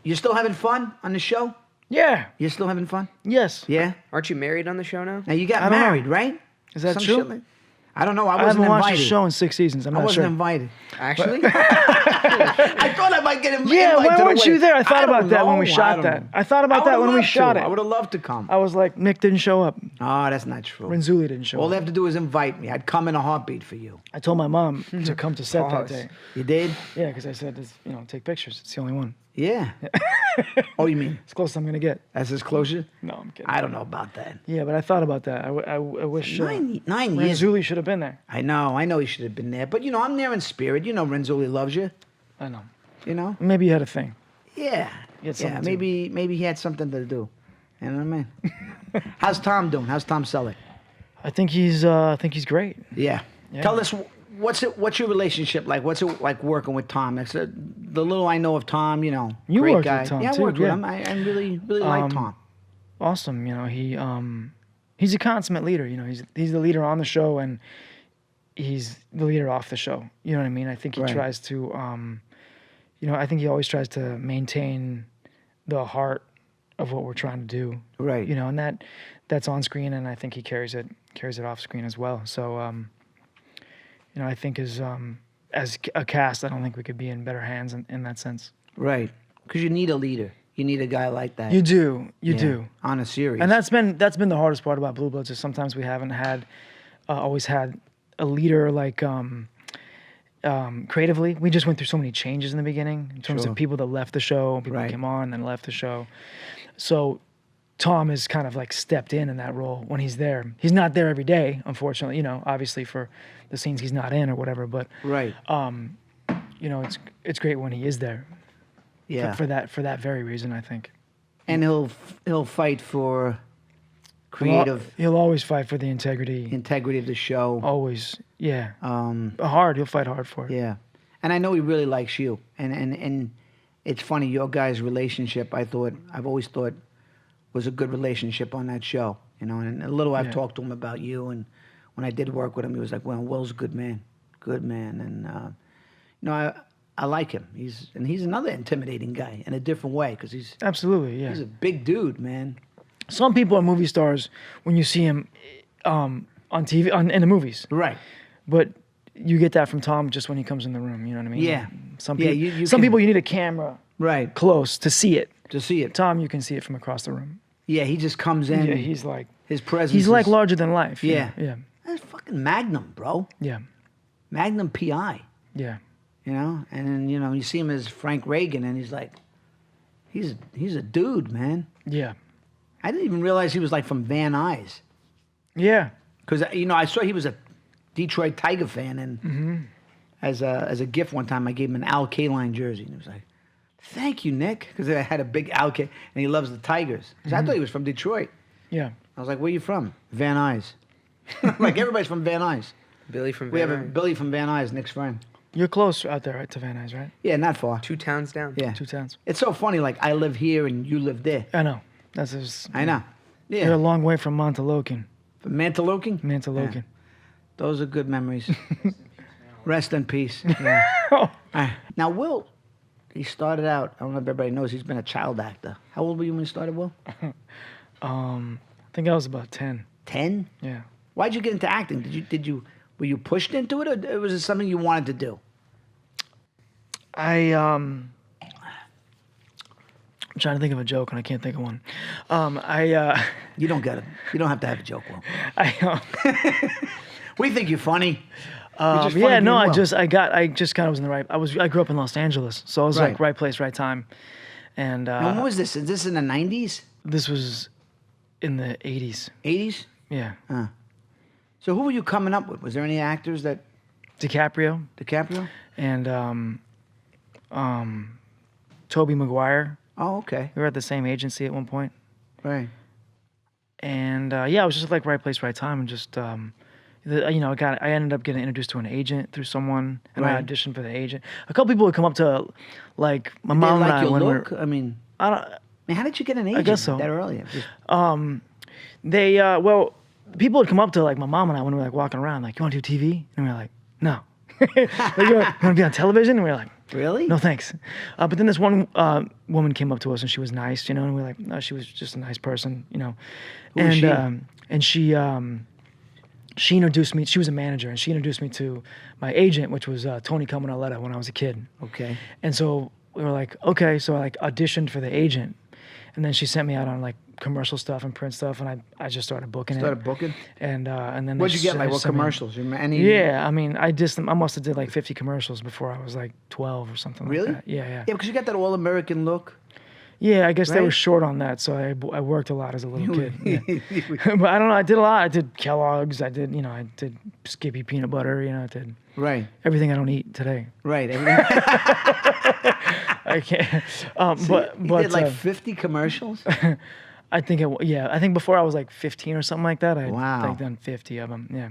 You still having fun on the show? Yeah. You're still having fun? Yes. Yeah? Aren't you married on the show now? Now you got I don't know. married, right? Is that Some true? shit like- I don't know. I I wasn't haven't watched invited. the show in 6 seasons. I'm I not wasn't sure. invited. Actually? I thought I might get him. Yeah, invite why to the weren't you wedding. there? I thought about don't that when we know. shot don't that. know. I thought about I that would've when we loved shot to. it. I would have loved to come. I was like, Nick didn't show up. Oh, that's not true. Renzulli didn't show All they up. have to do is invite me. I'd come in a heartbeat for you. I told my mom to come to set that Pause. day. You did? Yeah, because I said, you know, take pictures. It's the only one. Yeah. Oh, you mean It's close as I'm going to get. that's his closure? No, I'm kidding. I don't know about that. Yeah, but I thought about that. I wish 9 years. Renzulli should have been there. I know he should have been there. But, you know, I'm there in spirit. You know Renzulli loves you. I know. You know? Maybe you had a thing. Yeah. He had Yeah, something to- maybe he had something to do. You know what I mean? How's Tom doing? How's Tom Selleck? I think he's great. Yeah. Yeah. Tell us what's your relationship like? What's it like working with Tom? That's the little I know of Tom. You know, You great worked guy. with Tom, yeah, I too, worked with yeah. him. I really like Tom. Awesome. You know, he's a consummate leader. You know, he's the leader on the show and he's the leader off the show. You know what I mean? I think he Right. tries to, you know, I think he always tries to maintain the heart of what we're trying to do. Right. You know, and that's on screen, and I think he carries it off screen as well. So, you know, I think as a cast, I don't think we could be in better hands in that sense. Right. Because you need a leader. You need a guy like that. You do. You Yeah, do. on a series. And that's been the hardest part about Blue Bloods is sometimes we haven't had always had a leader like creatively. We just went through so many changes in the beginning in terms Sure. of people that left the show, people Right. that came on and then left the show. So Tom has kind of like stepped in that role when he's there. He's not there every day, unfortunately. You know, obviously for the scenes he's not in or whatever. But right. you know, it's great when he is there. Yeah. For that very reason, I think. And he'll fight for creative He'll always fight for the integrity. integrity of the show. Always, yeah. Um, Hard. He'll fight hard for it. Yeah, and I know he really likes you. And it's funny, your guys' relationship. I've always thought was a good relationship on that show. You know, and a little I've Yeah. talked to him about you, and when I did work with him, he was like, "Well, Will's a good man, and you know, I like him. He's another intimidating guy in a different way because he's Absolutely, yeah. a big dude, man. Some people are movie stars when you see him on TV, in the movies. Right. But you get that from Tom just when he comes in the room. You know what I mean? Yeah. Some Yeah, people, you some can- people you need a camera Right. close to see it. To see it. Tom, you can see it from across the room. Yeah, he just comes in. Yeah, he's like his presence. he's like is- larger than life. you Yeah. know? Yeah. That's fucking Magnum, bro. Yeah. Magnum PI. Yeah. You know, and then you know you see him as Frank Reagan, and he's like, he's a dude, man. Yeah. I didn't even realize he was like from Van Nuys, Yeah. because you know I saw he was a Detroit Tiger fan, and as a gift one time, I gave him an Al Kaline jersey, and he was like, "Thank you, Nick," because I had a big Al and he loves the Tigers. 'Cause I thought he was from Detroit. Yeah. I was like, "Where you from?" Van Nuys. Like everybody's from Van Nuys. Billy from We have a Van Nuys. Billy from Van Nuys, Nick's friend. You're close out there, right, to Van Nuys, right? Yeah, not far. 2 towns down. Yeah, 2 towns. It's so funny. Like I live here and you live there. I know. That's just, I know. You're a Yeah, long way from Montelokin. from Mantaloking. Mantelokin. Yeah. Those are good memories. Rest in peace. Yeah. Now, Will, he started out. I don't know if everybody knows. He's been a child actor. How old were you when you started, Will? I think I was about 10. 10. Yeah. Why'd you get into acting? Were you pushed into it, or was it something you wanted to do? I'm trying to think of a joke and I can't think of one. You don't get it. You don't have to have a joke, Will. I We think you're funny. You're just funny yeah, no, being Will. I just kind of was in the right. I grew up in Los Angeles, so I was Right. like right place, right time, and Now, when was this? Is this in the 90s, this was in the 80s. 80s? Yeah, So who were you coming up with? Was there any actors that DiCaprio DiCaprio? and Tobey Maguire. Oh, okay. We were at the same agency at one point, Right. and yeah, I was just like right place, right time, and just I ended up getting introduced to an agent through someone, and I Right. auditioned for the agent. A couple people would come up to, like my They mom and like I your when look? we were. I mean, I don't. how did you get an agent guess so. that early? Just- They well, people would come up to like my mom and I when we were like walking around, like, "You want to do TV?" And we were like, "No." Like, you want to be on television? And we were like, Really? "No, thanks." But then this one woman came up to us and she was nice, and we were like, "No, she was just a nice person," Who was she? And she introduced me. She was a manager, and she introduced me to my agent, which was Tony Caminoletta when I was a kid. Okay. And so we were like, okay. So I like auditioned for the agent, and then she sent me out on like commercial stuff and print stuff, and I just started booking Started it. booking? And then What'd you they get? Like what sent me- commercials? Any? Yeah, I mean, I must have did like 50 commercials before I was like 12 or something Really? like that. Yeah, yeah. Yeah, because you got that all-American look. Yeah, I guess they were Right? short on that, so I worked a lot as a little kid. Yeah. But I don't know, I did a lot. I did Kellogg's, I did Skippy peanut butter, I did Right. everything I don't eat today. Right. Everything. I can't. You did like 50 commercials. I think I think before I was like 15 or something like that. I had Wow. like done 50 of them. Yeah.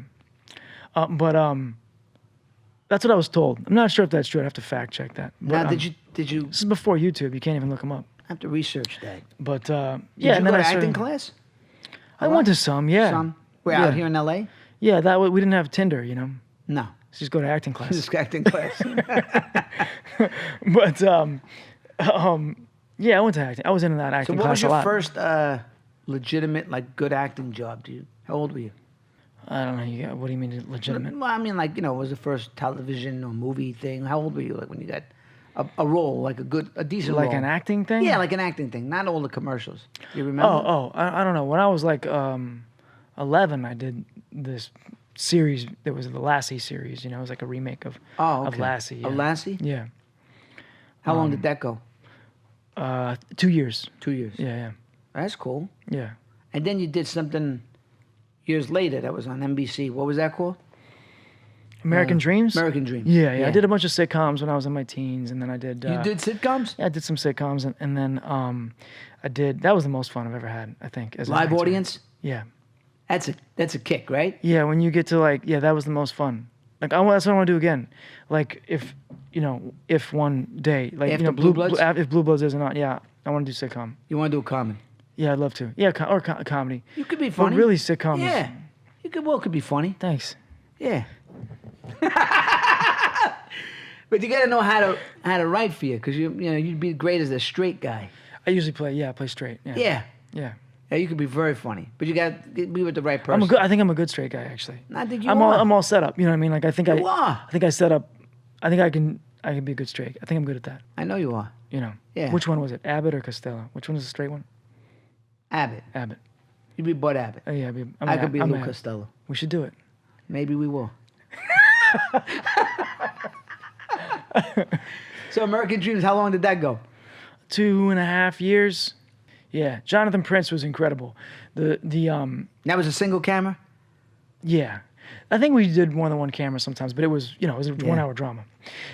That's what I was told. I'm not sure if that's true. I'd have to fact check that. But, Now, did you This is before YouTube. You can't even look them up. have to research that? But Did yeah, you and go then to I acting started, class? I went to some. Yeah. Some. We're Yeah. out here in L.A. Yeah, that way we didn't have Tinder. No. Just go to acting class. Just acting class. But yeah, I went to acting. I was in that So acting what class was a your lot. first legitimate, like, good acting job? How old were you? I don't know. What do you mean legitimate? Well, I mean, like, was the first television or movie thing? How old were you, like, when you got a role, like a decent Like role? an acting thing? Yeah, like an acting thing. Not all the commercials. You remember? I don't know. When I was like 11, I did this series that was the Lassie series. It was like a remake of Okay. Lassie. Yeah. Of Lassie? Yeah. How long did that go? 2 years. 2 years. Yeah, That's cool. yeah. And then you did something years later that was on NBC. What was that called? American Dreams? American Dreams. Yeah. I did a bunch of sitcoms when I was in my teens, and then I did. You did sitcoms? Yeah, I did some sitcoms, and then I did. That was the most fun I've ever had, I think. As an Live actor. audience? Yeah. That's a kick, right? Yeah, when you get to like, yeah, that was the most fun. Like, that's what I want to do again. Like, if one day, like, After Blue Bloods? if Blue Bloods isn't on, yeah, I want to do sitcom. You want to do a comedy? Yeah, I'd love to. Yeah, comedy. You could be But funny. really, sitcom. Yeah. You could. Well, it could be funny. Thanks. Yeah. But you got to know how to write for you, because you'd be great as a straight guy. I usually play straight. Yeah. Yeah. Yeah. Yeah, you could be very funny, but you got to be with the right person. I think I'm a good straight guy, actually. I think you I'm are. all, I'm all set up. You know what I mean? Like, I think You are. I think I set up. I think I can be a good straight. I think I'm good at that. I know you are. Yeah. Which one was it? Abbott or Costello? Which one is the straight one? Abbott. Abbott. You'd be Bud Abbott. Oh yeah. I could be I'm Lou Abbott. Costello. We should do it. Maybe we will. So American Dreams, how long did that go? 2.5 years. Yeah, Jonathan Prince was incredible. That was a single camera? Yeah, I think we did more than one camera sometimes, but it was, it was a 1 hour drama.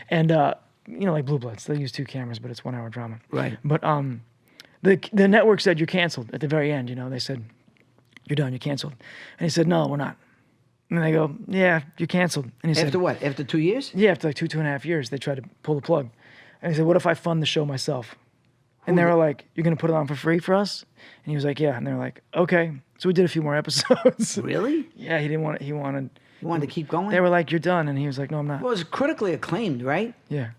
And, like Blue Bloods, they use 2 cameras, but it's 1 hour drama. Right. But the network said you're canceled at the very end. They said, you're done, you're canceled. And he said, no, we're not. And they go, yeah, you're canceled. And he said, After what? After 2 years? yeah, after like 2.5 years, they tried to pull the plug. And he said, what if I fund the show myself? And they were like, you're going to put it on for free for us? And he was like, yeah. And they were like, okay. So we did a few more episodes. Really? Yeah, he didn't want it. He wanted. You wanted to keep going? They were like, you're done. And he was like, no, I'm not. Well, it was critically acclaimed, right? Yeah.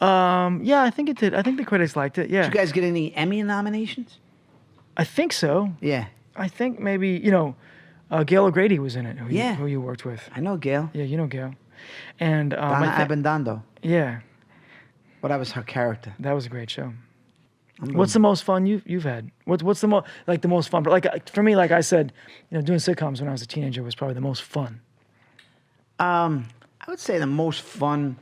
Yeah, I think it did. I think the critics liked it. Yeah. Did you guys get any Emmy nominations? I think so. Yeah. I think maybe, Gail O'Grady was in it, who you worked with. I know Gail. Yeah, you know Gail. And Donna Abendando. yeah, But that was her character. that was a great show. What's the most fun you've had? What's the most fun? But like for me, like I said, doing sitcoms when I was a teenager was probably the most fun. I would say the most fun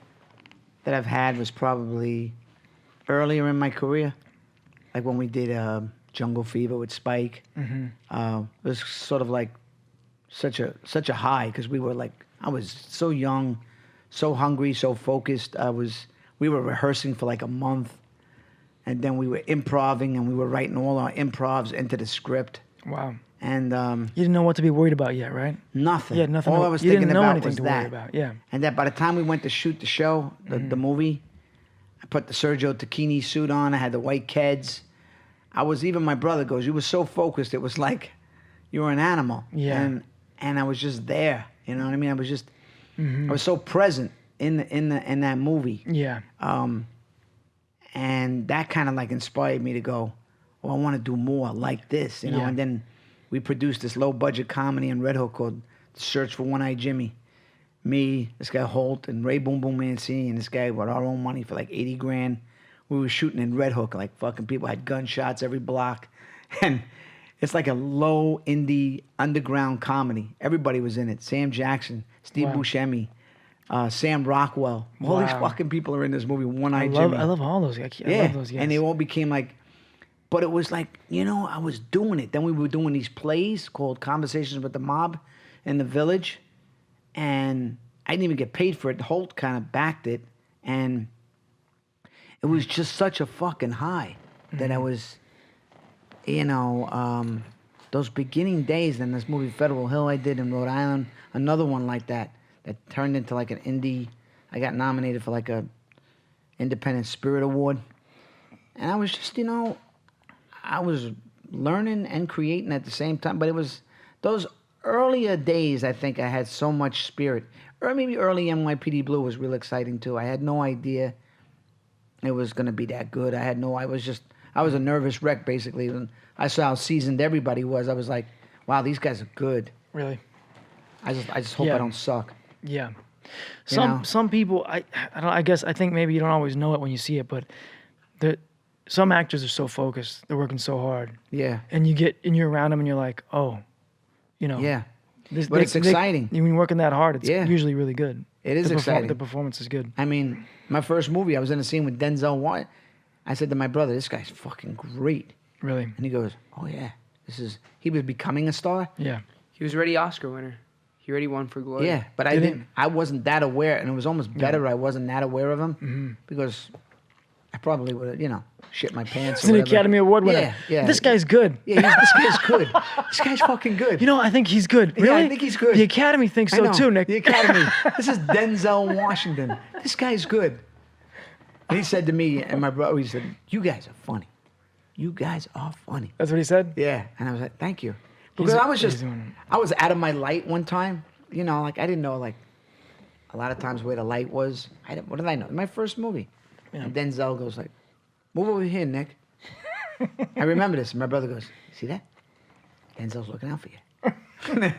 that I've had was probably earlier in my career, like when we did Jungle Fever with Spike. It was sort of like such a high because we were like, I was so young, so hungry, so focused. We were rehearsing for like a month, and then we were improving and we were writing all our improvs into the script. Wow. And You didn't know what to be worried about yet, right? nothing. Yeah, nothing. All I was you thinking didn't know about anything was to that. worry about. Yeah. And that by the time we went to shoot the show, the movie, I put the Sergio Tacchini suit on. I had the white Keds. Even my brother goes, you were so focused. It was like you were an animal. Yeah. And I was just there. You know what I mean? I was just, I was so present in that movie. Yeah. And that kind of like inspired me to go, oh, I want to do more like this, Yeah. And then we produced this low budget comedy in Red Hook called The Search for One-Eyed Jimmy. Me, this guy Holt, and Ray Boom Boom Mancini, and this guy with our own money for like 80 grand. We were shooting in Red Hook, like fucking people had gunshots every block. And it's like a low indie underground comedy. Everybody was in it. Sam Jackson, Steve Wow. Buscemi, Sam Rockwell. All these Wow. fucking people are in this movie, I One-Eyed Jimmy. love all those guys. I Yeah, love those guys. and they all became like, but it was like, I was doing it. Then we were doing these plays called Conversations with the Mob in the Village, and I didn't even get paid for it. Holt kind of backed it, and it was just such a fucking high that I was, those beginning days in this movie Federal Hill I did in Rhode Island, another one like that turned into like an indie. I got nominated for like a Independent Spirit Award. And I was just, I was learning and creating at the same time. But it was those earlier days, I think I had so much spirit. Or maybe early NYPD Blue was real exciting too. I had no idea it was going to be that good. I was a nervous wreck basically. When I saw how seasoned everybody was, I was like, wow, these guys are good. Really. I just hope Yeah. I don't suck. Yeah. know? Some people, I guess I think maybe you don't always know it when you see it, but some actors are so focused, they're working so hard, Yeah. and you're around them and you're like, oh, Yeah. But it's exciting. When you're working that hard, it's Yeah. usually really good. It is exciting. The performance is good. I mean, my first movie, I was in a scene with Denzel Washington. I said to my brother, this guy's fucking great. Really. And he goes, oh yeah, he was becoming a star. Yeah. He was already Oscar winner. He already won for Glory. Yeah, but I wasn't that aware, and it was almost better I wasn't that aware of him because I probably would have, shit my pants. It's or an whatever. Academy Award winner. Yeah, yeah. This guy's good. Yeah, this guy's good. This guy's fucking good. I think he's good. Yeah, Really? I think he's good. The Academy thinks I so know. too, Nick. The Academy. This is Denzel Washington. This guy's good. And he said to me and my brother, he said, you guys are funny. You guys are funny. That's what he said? Yeah. And I was like, thank you. Because I was out of my light one time. Like I didn't know like a lot of times where the light was. What did I know? My first movie. Yeah. And Denzel goes like, move over here, Nick. I remember this. And my brother goes, see that? Denzel's looking out for you. And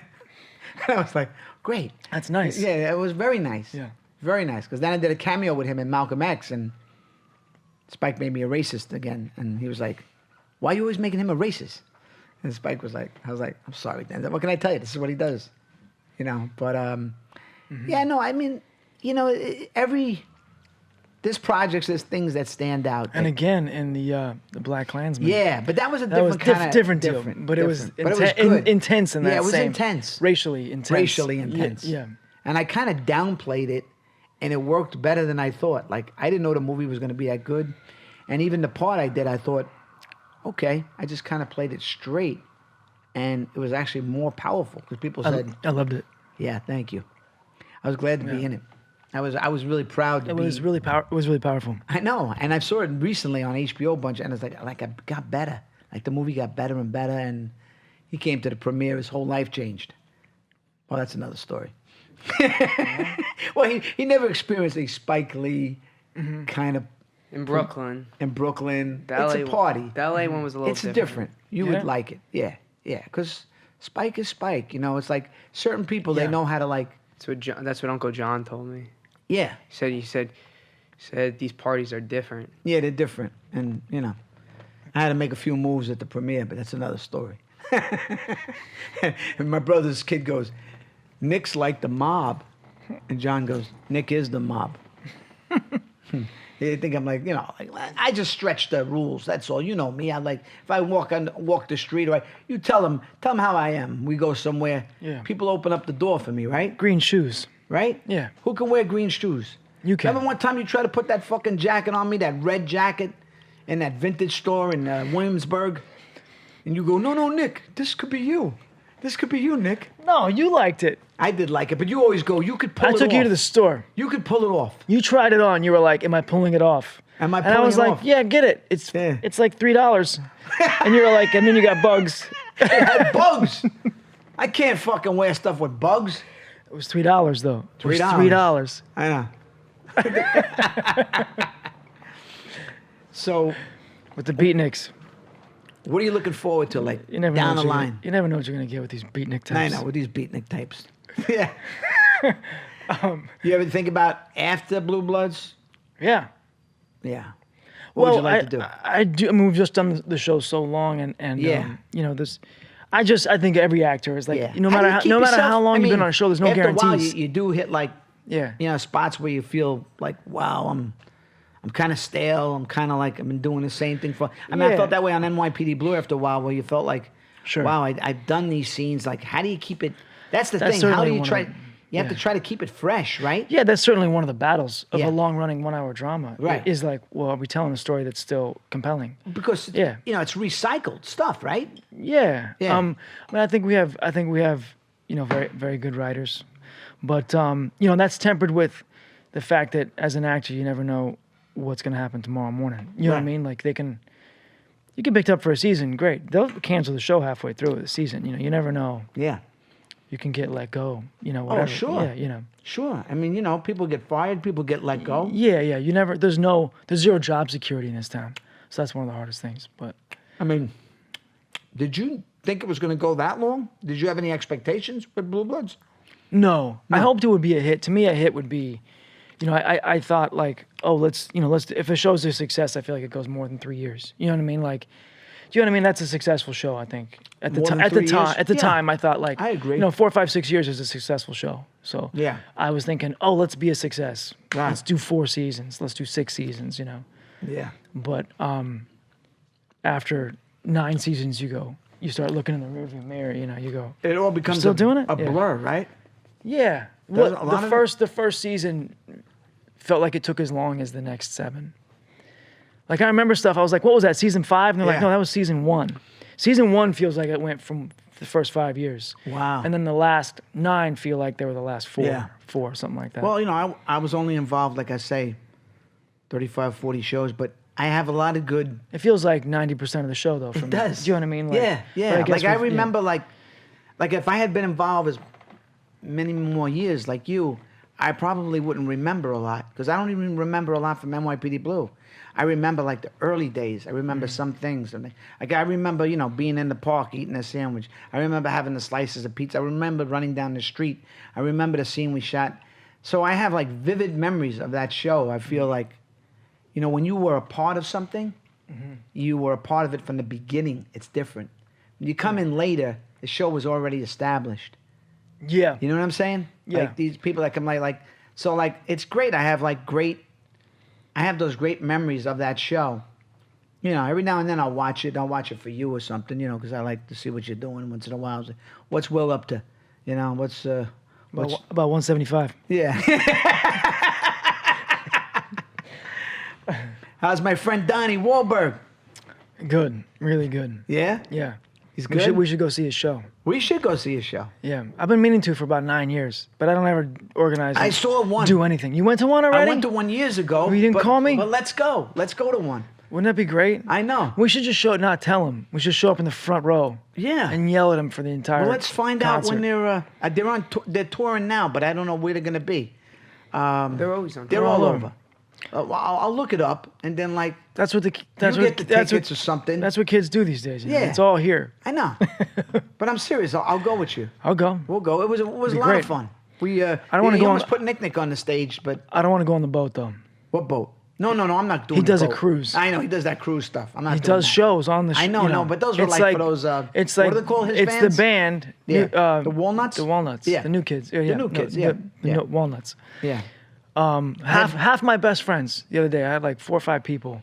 I was like, great. That's nice. Yeah, it was very nice. Yeah. Very nice. Because then I did a cameo with him in Malcolm X, and Spike made me a racist again. And he was like, why are you always making him a racist? And Spike was like, I was like, I'm sorry, Denzel. What can I tell you? This is what he does. But yeah, no, I mean, every there's projects, there's things that stand out. And that- again, in the Black Klansman. yeah, but that was a That was different kind of different deal, but it was, but it was good. intense in that Yeah, it was same- intense. racially intense. Racially intense. Yeah. And I kind of downplayed it, and it worked better than I thought. Like, I didn't know the movie was going to be that good. And even the part I did, I thought, okay, I just kind of played it straight. And it was actually more powerful because people said, I loved it. yeah, thank you. I was glad to be in it. I was really proud to It be. was really powerful. I know, and I saw it recently on HBO a bunch, and it's like I got better. Like the movie got better and better, and he came to the premiere. His whole life changed. Well, that's another story. Well, he never experienced a Spike Lee kind of In Brooklyn. in Brooklyn. The It's LA a party. The LA one was a little It's different. different. You Yeah? would like it. Yeah, yeah. Because Spike is Spike. You know, it's like certain people they Yeah. know how to like. That's what Uncle John told me. Yeah, He said these parties are different. yeah, they're different, and you know, I had to make a few moves at the premiere, but that's another story. And my brother's kid goes, "Nick's like the mob," and John goes, "Nick is the mob." They think I'm like, you know, like I just stretch the rules. That's all. You know me. I like if I walk the street, or you tell them how I am. We go somewhere. Yeah. People open up the door for me, right? Green shoes. Right? Yeah. Who can wear green shoes? You can. Remember one time you tried to put that fucking jacket on me, that red jacket, in that vintage store in Williamsburg, and you go, no, Nick, this could be you. This could be you, Nick. No, you liked it. I did like it, but you always go, you could pull I it off. took you to the store. You could pull it off. You tried it on. You were like, "Am I pulling it off?" Am I And I pulling was it like, off? "Yeah, get it. It's Yeah. it's like $3." And you were like, and then you got bugs. It had bugs. I can't fucking wear stuff with bugs. It was $3 though. It was $3. $3. I know. So, With the beatniks. what are you looking forward to, like, You never down know the what you're line? Gonna, you never know what you're gonna get with these beatnik I types. know, with these beatnik types. Yeah. You ever think about after Blue Bloods? Yeah. Yeah. What would you like to do? I do. I mean, we've just done the show so long, and Yeah. you know this. I think every actor is like, Yeah. no How do matter you how, keep no matter yourself- how long I you've been mean, on a show, there's no after guarantees. a while, you do hit like, Yeah. you know, spots where you feel like, wow, I'm kind of stale. I'm kind of like I've been doing the same thing for. I mean, I Yeah. felt that way on NYPD Blue after a while, where you felt like, Sure. wow, I've done these scenes. Like, how do you keep it? That's the That's thing. How do certainly you one try? of- You have to yeah. try to keep it fresh, right? Yeah, that's certainly one of the battles of Yeah. a long-running one-hour drama. Right. Is like, well, are we telling a story that's still compelling? Because Yeah. you know, it's recycled stuff, right? Yeah. Yeah. I mean, I think we have, you know, very, very good writers, but you know, that's tempered with the fact that as an actor, you never know what's going to happen tomorrow morning. You know what I Right. mean? Like you get picked up for a season, great. They'll cancel the show halfway through the season. You know, you never know. Yeah. You can get let go. You know, whatever. sure. Yeah, you know. Sure. I mean, you know, people get fired, people get let go. Yeah, yeah. You never. There's zero job security in this town. So that's one of the hardest things. But I mean, did you think it was going to go that long? Did you have any expectations with Blue Bloods? no, I hoped it would be a hit. To me, a hit would be, you know, I thought like, oh, let's if a show's a success, I feel like it goes more than 3 years. You know what I mean? Like, do you know what I mean? That's a successful show, I think. At the More time, than 3 years? at the Yeah. time, I thought like, I agree. You know, 4, 5, 6 years is a successful show. So Yeah. I was thinking, oh, let's be a success. Right. Let's do 4 seasons. Let's do 6 seasons. You know. Yeah. But after 9 seasons, you start looking in the rearview mirror. You know, you go, It all becomes still doing it? a Yeah. blur, right? yeah. Doesn't Well, a lot the of it- first season felt like it took as long as the next 7. Like I remember stuff. I was like, "What was that? Season 5?" And they're like, Yeah. "No, that was season 1." Season 1 feels like it went from the first 5 years. Wow. And then the last 9 feel like they were the last 4, Yeah. 4 something like that. Well, you know, I was only involved, like I say, 35, 40 shows, but I have a lot of good. it feels like 90% of the show though. For It me. does. Do you know what I mean? Like, Yeah, but yeah. guess Like I we've- yeah. remember, like if I had been involved as many more years, like you, I probably wouldn't remember a lot because I don't even remember a lot from NYPD Blue. I remember like the early days. I remember some things, and like I remember, you know, being in the park eating a sandwich. I remember having the slices of pizza. I remember running down the street. I remember the scene we shot. So I have like vivid memories of that show. I feel like, you know, when you were a part of something, you were a part of it from the beginning. It's different. When you come in later, the show was already established. Yeah. You know what I'm saying? Yeah. Like these people that come like so like it's great. I have like great I have those great memories of that show. You know, every now and then I'll watch it. I'll watch it for you or something, you know, because I like to see what you're doing once in a while. What's Will up to? You know, what's About 175. yeah. How's my friend Donnie Wahlberg? Good, really good. Yeah? Yeah, He's we good? should go see his show. We should go see his show. Yeah, I've been meaning to for about 9 years, but I don't ever organize. I or saw one. Do anything? You went to one I already? went to one years ago. You didn't call me? But let's go. Let's go to one. Wouldn't that be great? I know. We should just not tell him. We should show up in the front row Yeah. and yell at him for the entire. Well, let's find out when concert. they're touring now, but I don't know where they're gonna be. They're always on. They're tour. all all over. Well, I'll look it up and then like That's what the. That's you what. get the that's tickets what, or something. That's what kids do these days. You know? Yeah. It's all here. I know, but I'm serious. I'll go with you. I'll go. We'll go. It was a lot great. of fun. We I don't wanna he go almost on- put Nick on the stage, but I don't want to go on the boat though. what boat? No, I'm not doing. He does the a boat. cruise. I know he does that cruise stuff. I'm not. He doing does that. shows on the. I know, you no, but those were it's like for those, It's what like do they call his It's bands? the band. Yeah. The Walnuts? The Walnuts. Yeah. The new kids. Yeah, The new kids, yeah. The Yeah. Walnuts. Yeah. Half my best friends the other day. I had like 4 or 5 people.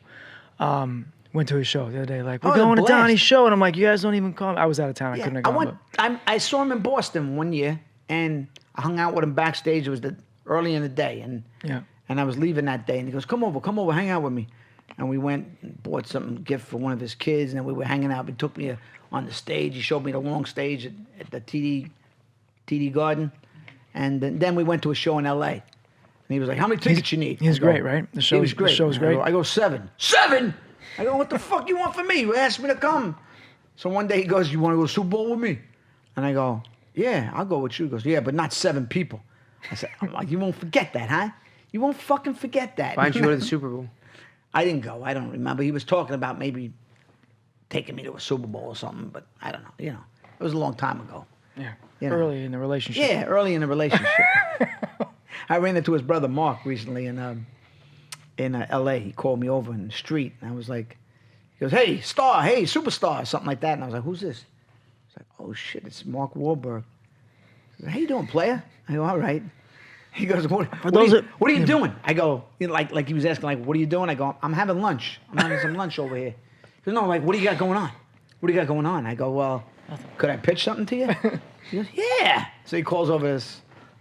Went to his show the other day. Like, we're Oh, the going to blast. Donnie's show, and I'm like, you guys don't even call me. I was out of town. I couldn't have I gone. went. I saw him in Boston one year, and I hung out with him backstage. It was early in the day, and Yeah. and I was leaving that day, and he goes, come over, hang out with me." And we went and bought some gift for one of his kids, and we were hanging out. He took me on the stage. He showed me the long stage at the TD Garden, and then we went to a show in L.A. And he was like, "How many tickets you need?" he was I go, great, right? The He show- was the great. show was I go- great. I go 7. 7. I go, "What the fuck you want from me? You asked me to come." So one day he goes, "You want to go to the Super Bowl with me?" And I go, "Yeah, I'll go with you." He goes, "Yeah, but not 7 people." I said, "I'm like, you won't forget that, huh? You won't fucking forget that." Why don't you go to the Super Bowl? I didn't go. I don't remember. He was talking about maybe taking me to a Super Bowl or something, but I don't know. You know, it was a long time ago. Yeah. You know. Early in the relationship. Yeah, early in the relationship. I ran into his brother Mark recently in L.A. He called me over in the street, and I was like, he goes, "Hey, star, hey, superstar," something like that. And I was like, "Who's this?" He's like, "Oh shit, it's Mark Wahlberg." I said, "How you doing, player?" I go, "All right." He goes, "What are you doing?" I go, you know, like he was asking, like, "What are you doing?" I go, "I'm having lunch. I'm having some lunch over here." He goes, "No, like, what do you got going on? What do you got going on?" I go, "Well, could I pitch something to you?" He goes, "Yeah." So he calls over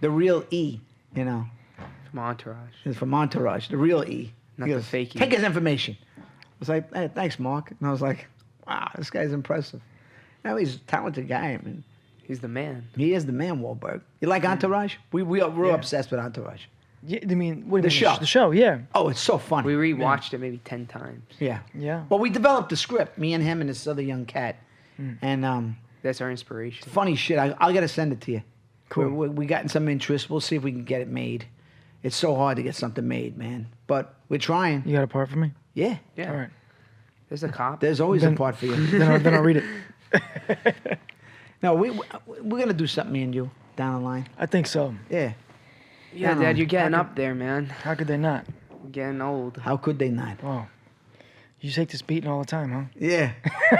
the real E, you know. From Entourage. It's from Entourage, the real E. Not He the goes, fake E. "Take his information." I was like, "Hey, thanks, Mark." And I was like, "Wow, this guy's impressive." You know, he's a talented guy. I mean, He's the man. he is the man, Wahlberg. You like Entourage? We're obsessed with Entourage. Yeah, I mean, what do The you mean? show. The show, yeah. Oh, it's so funny. We rewatched it maybe 10 times. Yeah. Yeah. Well, we developed the script, me and him and this other young cat. And That's our inspiration. funny shit. I'll get to send it to you. Cool. We gotten some interest. We'll see if we can get it made. It's so hard to get something made, man. But we're trying. You got a part for me? Yeah. Yeah. All right. There's a cop. There's always Then- a part for you. Then I'll read it. No, we're gonna do something, me and you, down the line. I think so. Yeah. Yeah, No, Dad, you're getting I up there, man. How could they not? You're getting old. How could they not? Wow. You take this beating all the time, huh? Yeah.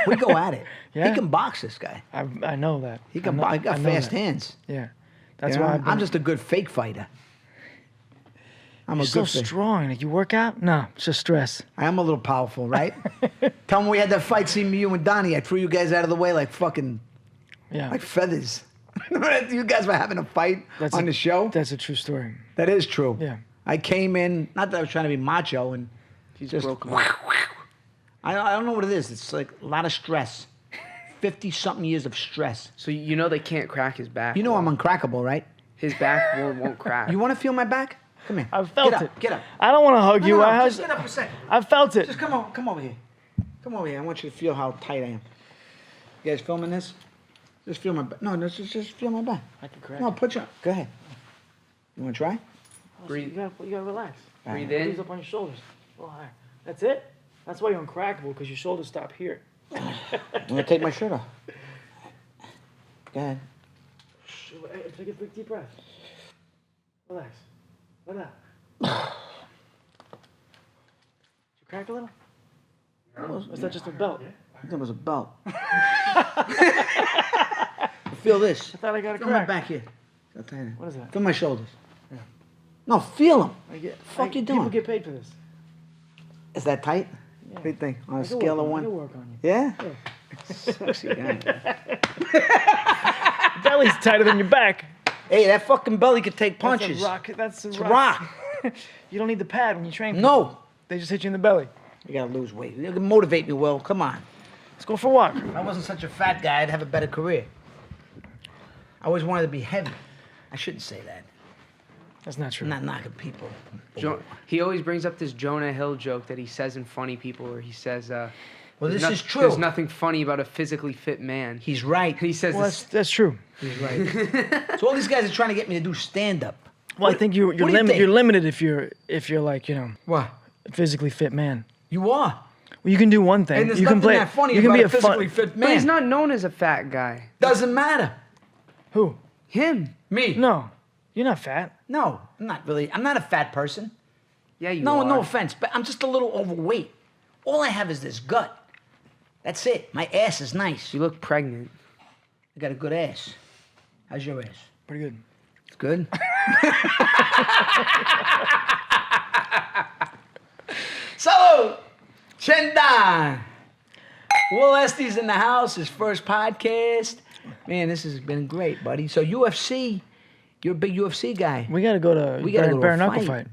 We go at it. Yeah? He can box, this guy. I know that. He can. I He got I know fast that. hands. Yeah. That's You know? why I've been, I'm just a good fake fighter. I'm you're a so good fake. strong. Like, you work out? No, it's just stress. I am a little powerful, right? Tell me we had that fight scene, me, you, and Donnie. I threw you guys out of the way like fucking, Yeah. like feathers. You guys were having a fight on the show. That's a true story. That is true. Yeah. I came in, not that I was trying to be macho, and He's just broken up. I don't know what it is. It's like a lot of stress. 50-something years of stress. So you know they can't crack his back. You know though. I'm uncrackable, right? His back won't crack. You want to feel my back? Come here. I've felt get up, it. Get up. I don't want to hug No, you. no, no, I, just get up for a second. I felt it. Just come over here. Come over here. I want you to feel how tight I am. You guys filming this? Just feel my back. No, just feel my back. I can crack No, it. put your. Go ahead. You want to try? Breathe. You gotta relax. Breathe Breathe in. up on your shoulders. A little higher. That's it? That's why you're uncrackable, because your shoulders stop here. I'm gonna take my shirt off. Go ahead. Take a big deep breath. Relax. Let it out. Did you crack a little? Or is that just a belt? I think it was a belt. Feel this. I thought I got a Feel my crack. back here. I'll tell you. What is that? Feel my shoulders. No, feel them. I get, Fuck you People doing? get paid for this. Is that tight? What do you think? On a scale of I one? can work on you. Yeah? Sexy guy. Belly's tighter than your back. Hey, that fucking belly could take punches. That's a rock. That's a It's rock. rock. You don't need the pad when you train. people. No. They just hit you in the belly. You gotta lose weight. You can motivate me, Will. Come on. Let's go for a walk. If I wasn't such a fat guy, I'd have a better career. I always wanted to be heavy. I shouldn't say that. That's not true. I'm not knocking people. He always brings up this Jonah Hill joke that he says in Funny People, where he says, Well, "There's this is true. There's nothing funny about a physically fit man." He's right. He says Well, this. that's true. He's right. So all these guys are trying to get me to do stand-up. Well, I think you're what do you limited. think? You're limited if you're like What? a physically fit man. You are. Well, you can do one thing. And there's you can nothing play. that funny you can about be a physically fun. fit But he's man. not known as a fat guy. Doesn't matter. Who? Him. Me. No, you're not fat. No, I'm not really. I'm not a fat person. Yeah, you No, are. no offense, but I'm just a little overweight. All I have is this gut. That's it. My ass is nice. You look pregnant. I got a good ass. How's your ass? Pretty good. It's good. Salud! Chendan! Will Estes in the house, his first podcast. Man, this has been great, buddy. So UFC, you're a big UFC guy. We got to go to We gotta go to bare a knuckle fight.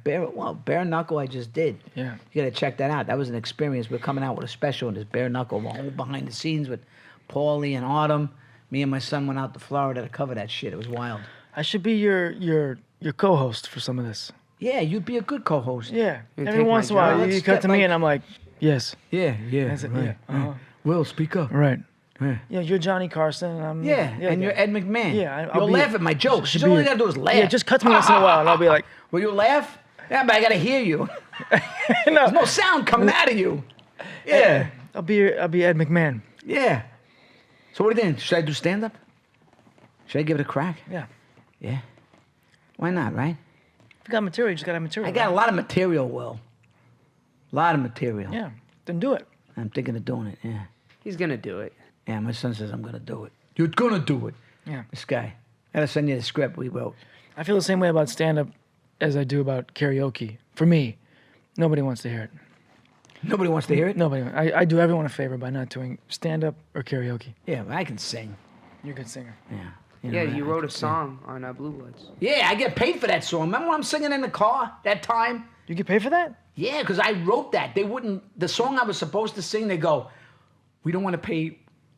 Bare knuckle I just did. Yeah. You gotta check that out. That was an experience. We're coming out with a special in this bare knuckle, a whole behind the scenes with Paulie and Autumn. Me and my son went out to Florida to cover that shit. It was wild. I should be your co-host for some of this. Yeah, you'd be a good co-host. Yeah. You Every take my once in a while, job. you Let's cut get, to me like- and I'm like, yes. Yeah, yeah. That's it. Yeah. Uh-huh. Will, speak up. Right. Yeah. Yeah, you're Johnny Carson and I'm. Yeah, and you're Ed McMahon. Yeah, I'll You'll be- laugh at my jokes. should You all be- you gotta do is laugh. Yeah, just cut to me once in a while and I'll be like, Will you laugh? Yeah, but I gotta hear you. no. There's no sound coming out of you. Yeah, I'll be Ed McMahon. yeah. So what do you think? Should I do stand-up? Should I give it a crack? Yeah. Yeah. Why not, right? If you got material, you just got to have material. I got a right? lot of material, Will. A lot of material. Yeah. Then do it. I'm thinking of doing it, yeah. He's gonna do it. Yeah, my son says I'm gonna do it. You're gonna do it. Yeah. This guy. I gotta send you the script we wrote. I feel the same way about stand-up as I do about karaoke. For me, nobody wants to hear it. Nobody wants to hear it? Nobody. I do everyone a favor by not doing stand-up or karaoke. Yeah, I can sing. You're a good singer. Yeah. Yeah, I you wrote can a sing. song on Blue Bloods. Yeah, I get paid for that song. Remember when I'm singing in the car that time? You get paid for that? Yeah, because I wrote that. They wouldn't. The song I was supposed to sing, they go, we don't want to pay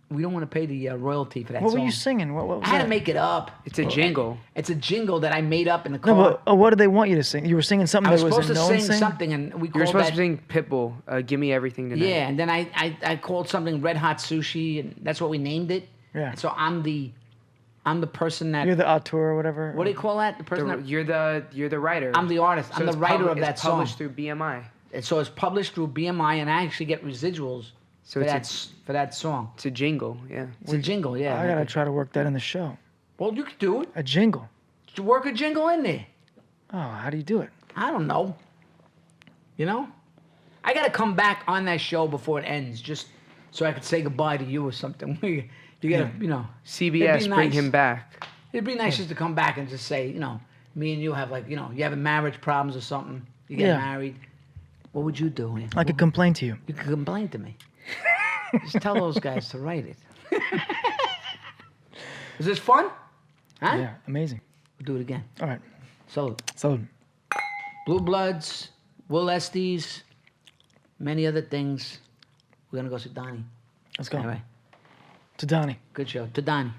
the royalty for that What song. were you singing? What was I had that? to make it up. It's a jingle. It's a jingle that I made up in the No, car. but what did they want you to sing? You were singing something I was that was supposed a to known sing thing? something, and we You're called supposed that. to sing Pitbull, Give Me Everything Tonight. Yeah, and then I called something Red Hot Sushi, and that's what we named it. Yeah. And so I'm the person that. You're the auteur or whatever. What do you call that? The person that. You're the writer. I'm the artist. I'm it's the writer of it's that song. published through BMI. And so it's published through BMI, and I actually get residuals So for that song. It's a jingle, yeah. It's a jingle, yeah. I gotta try to work that in the show. Well, you could do it. A jingle. You work a jingle in there. Oh, how do you do it? I don't know. You know? I got to come back on that show before it ends, just so I could say goodbye to you or something. You got to, you know. CBS, it'd be bring nice. him back. It'd be nice just to come back and just say, you know, me and you have like, you know, you having marriage problems or something. You get Yeah. married. What would you do? I could complain to you. You could complain to me. Just tell those guys to write it. Is this fun? Huh? Yeah, amazing. We'll do it again. All right. So, So, Blue Bloods, Will Estes, many other things. We're going to go see Donnie. let's go. All right. To Donnie. Good show. To Donnie.